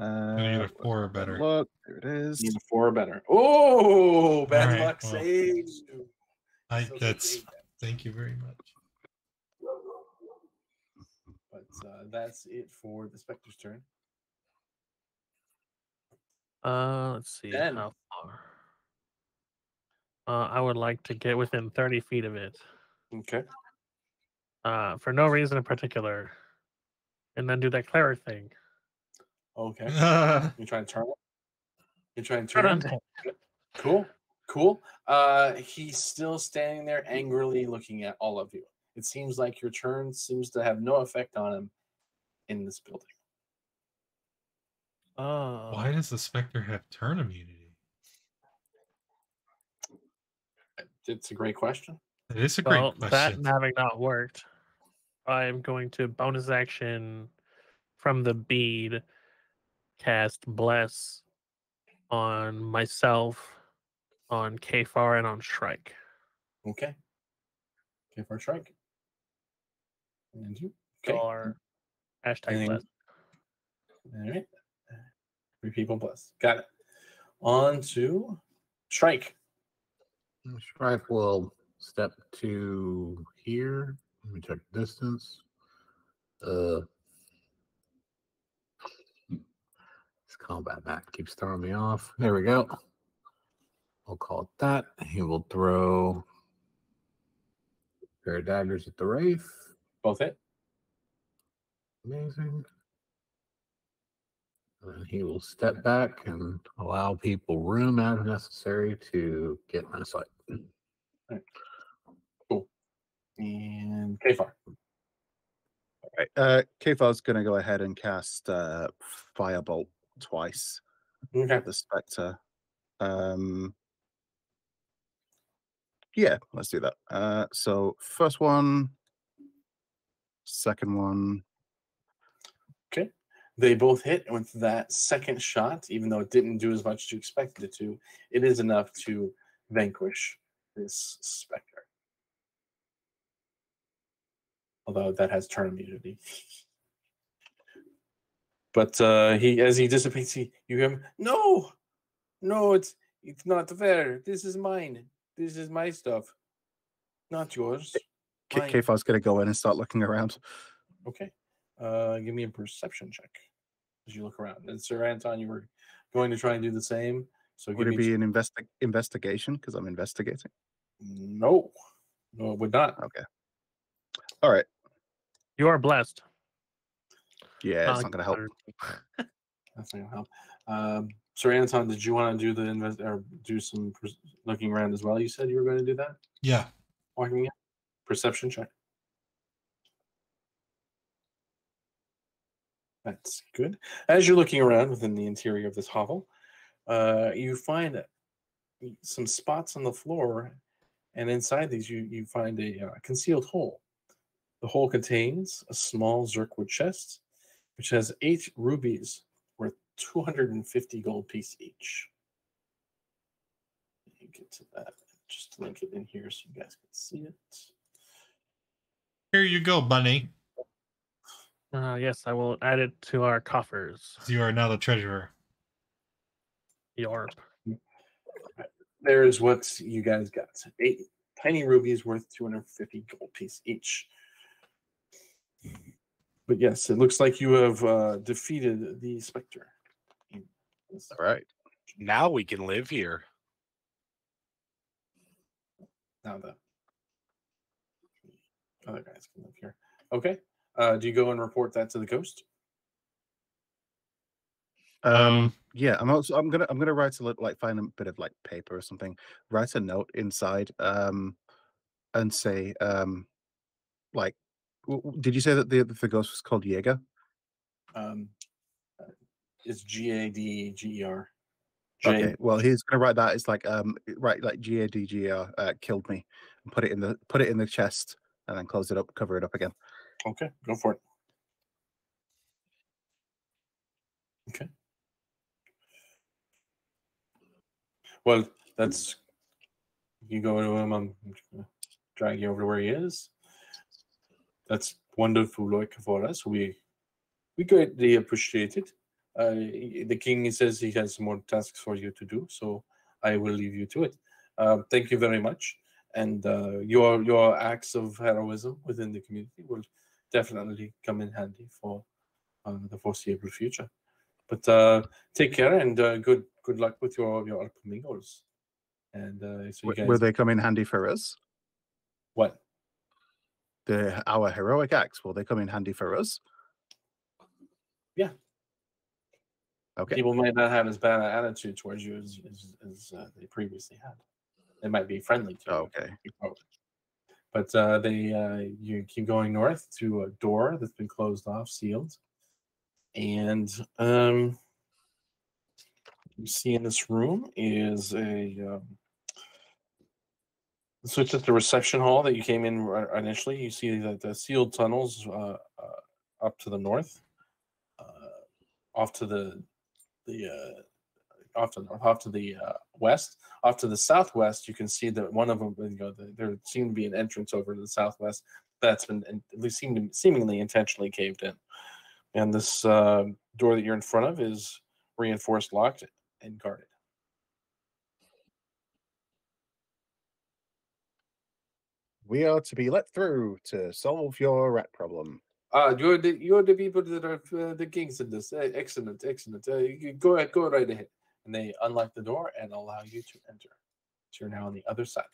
I need a 4 or better. Look, there it is. Need a 4 or better. Oh, bad Alright, luck well. saves you. Still That's take that. thank you very much. But that's it for the Spectre's turn. Let's see Ben. how far. I would like to get within 30 feet of it. Okay. For no reason in particular. And then do that cleric thing. Okay. Ah, You trying to turn it? You trying to Turn turn on it? Cool. He's still standing there angrily looking at all of you. It seems like your turn seems to have no effect on him in this building. Oh. why does the specter have turn immunity? It's a great question. It is a Well, great that question. having not worked, I'm going to bonus action from the bead cast Bless on myself, on Kfar, and on Shrike. Okay. Okay, for a strike. And you. Okay. Or hashtag Anything- Bless. All right. 3 people plus. Got it. On to strike. Strike will step to here. Let me check the distance. This combat map keeps throwing me off. There we go. We'll call it that. He will throw a pair of daggers at the Wraith. Both hit. Amazing. And then he will step back and allow people room as necessary to get line of sight. Cool. And Kfar. All right. Kfar's going to go ahead and cast Firebolt twice Okay. at the Spectre. Yeah, let's do that. So first one, second one. Okay. They both hit, and with that second shot, even though it didn't do as much as you expected it to, it is enough to vanquish this specter. Although that has turn immunity. But he, as he dissipates, you hear him, no, it's not fair. This is mine. This is my stuff, not yours. Mine. Kfar's going to go in and start looking around. Okay. Give me a perception check as you look around. And Sir Anton, you were going to try and do the same. So Would give it me be an investigation because I'm investigating? No, it would not. Okay. All right. You are blessed. Yeah, it's not going to help. That's not gonna help. Sir Anton, did you want to do the or do some looking around as well? You said you were going to do that. Yeah. Walking in. Perception check. That's good. As you're looking around within the interior of this hovel, you find some spots on the floor, and inside these, you find a concealed hole. The hole contains a small Zirkwood chest, which has 8 rubies worth 250 gold piece each. Let me get to that. Just link it in here so you guys can see it. Here you go, Bunny. Yes, I will add it to our coffers. You are now the treasurer. Yarp. There's what you guys got. 8 tiny rubies worth 250 gold piece each. But yes, it looks like you have defeated the Spectre. All right. Now we can live here. Now the other guys can live here. Okay. Do you go and report that to the ghost? Yeah, I'm gonna write find a bit of like paper or something, write a note inside, and say, like, did you say that the ghost was called Jaeger? It's Gadger. Okay, well, he's gonna write that. It's like write like Gadger killed me, and put it in the chest, and then close it up, cover it up again. Okay, go for it. Okay. Well, that's you go to him. I'm gonna drag you over to where he is. That's wonderful, like for us. We greatly appreciate it. The king says he has some more tasks for you to do, so I will leave you to it. Thank you very much, and your acts of heroism within the community will definitely come in handy for the foreseeable future. But take care and good luck with your upcoming goals. And so you guys, Will they come in handy for us? what? Our heroic acts, will they come in handy for us? Yeah. Okay. People might not have as bad an attitude towards you as they previously had. They might be friendly to you. Okay. But you keep going north to a door that's been closed off, sealed. And you see in this room is a So it's just the reception hall that you came in initially. You see the sealed tunnels up to the north, off to the off to the north, off to the west, off to the southwest. You can see that one of them, there seemed to be an entrance over to the southwest that's been at least seemingly intentionally caved in. And this door that you're in front of is reinforced, locked, and guarded. We are to be let through to solve your rat problem. You're the people that are the kings in this. Excellent. You go right ahead. And they unlock the door and allow you to enter. So you're now on the other side.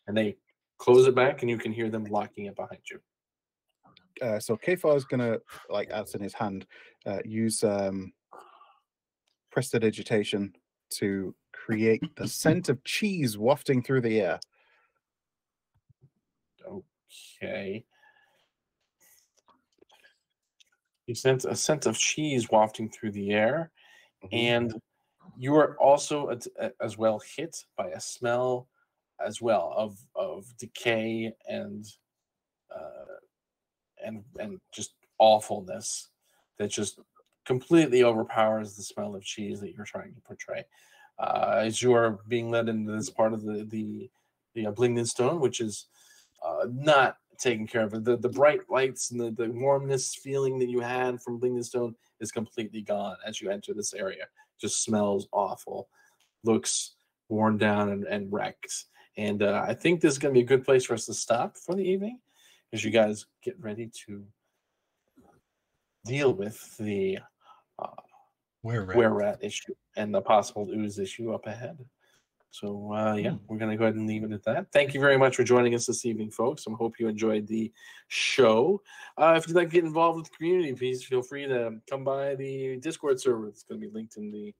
And they close it back, and you can hear them locking it behind you. So Kefar is going to, like, as in his hand, use prestidigitation to create the scent of cheese wafting through the air. Okay. You sense a scent of cheese wafting through the air, and you are also as well hit by a smell as well of decay and just awfulness that just completely overpowers the smell of cheese that you're trying to portray. As you are being led into this part of the Blingdenstone, which is not taken care of. The bright lights and the warmness feeling that you had from Blingdenstone is completely gone as you enter this area. Just smells awful, looks worn down and wrecked. And I think this is going to be a good place for us to stop for the evening as you guys get ready to deal with the were-rat issue and the possible ooze issue up ahead. So, yeah, we're going to go ahead and leave it at that. Thank you very much for joining us this evening, folks. I hope you enjoyed the show. If you'd like to get involved with the community, please feel free to come by the Discord server. It's going to be linked in the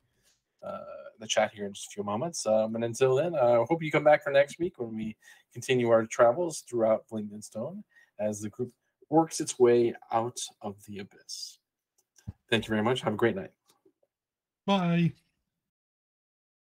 chat here in just a few moments. And until then, I hope you come back for next week when we continue our travels throughout Blingdenstone as the group works its way out of the abyss. Thank you very much. Have a great night. Bye.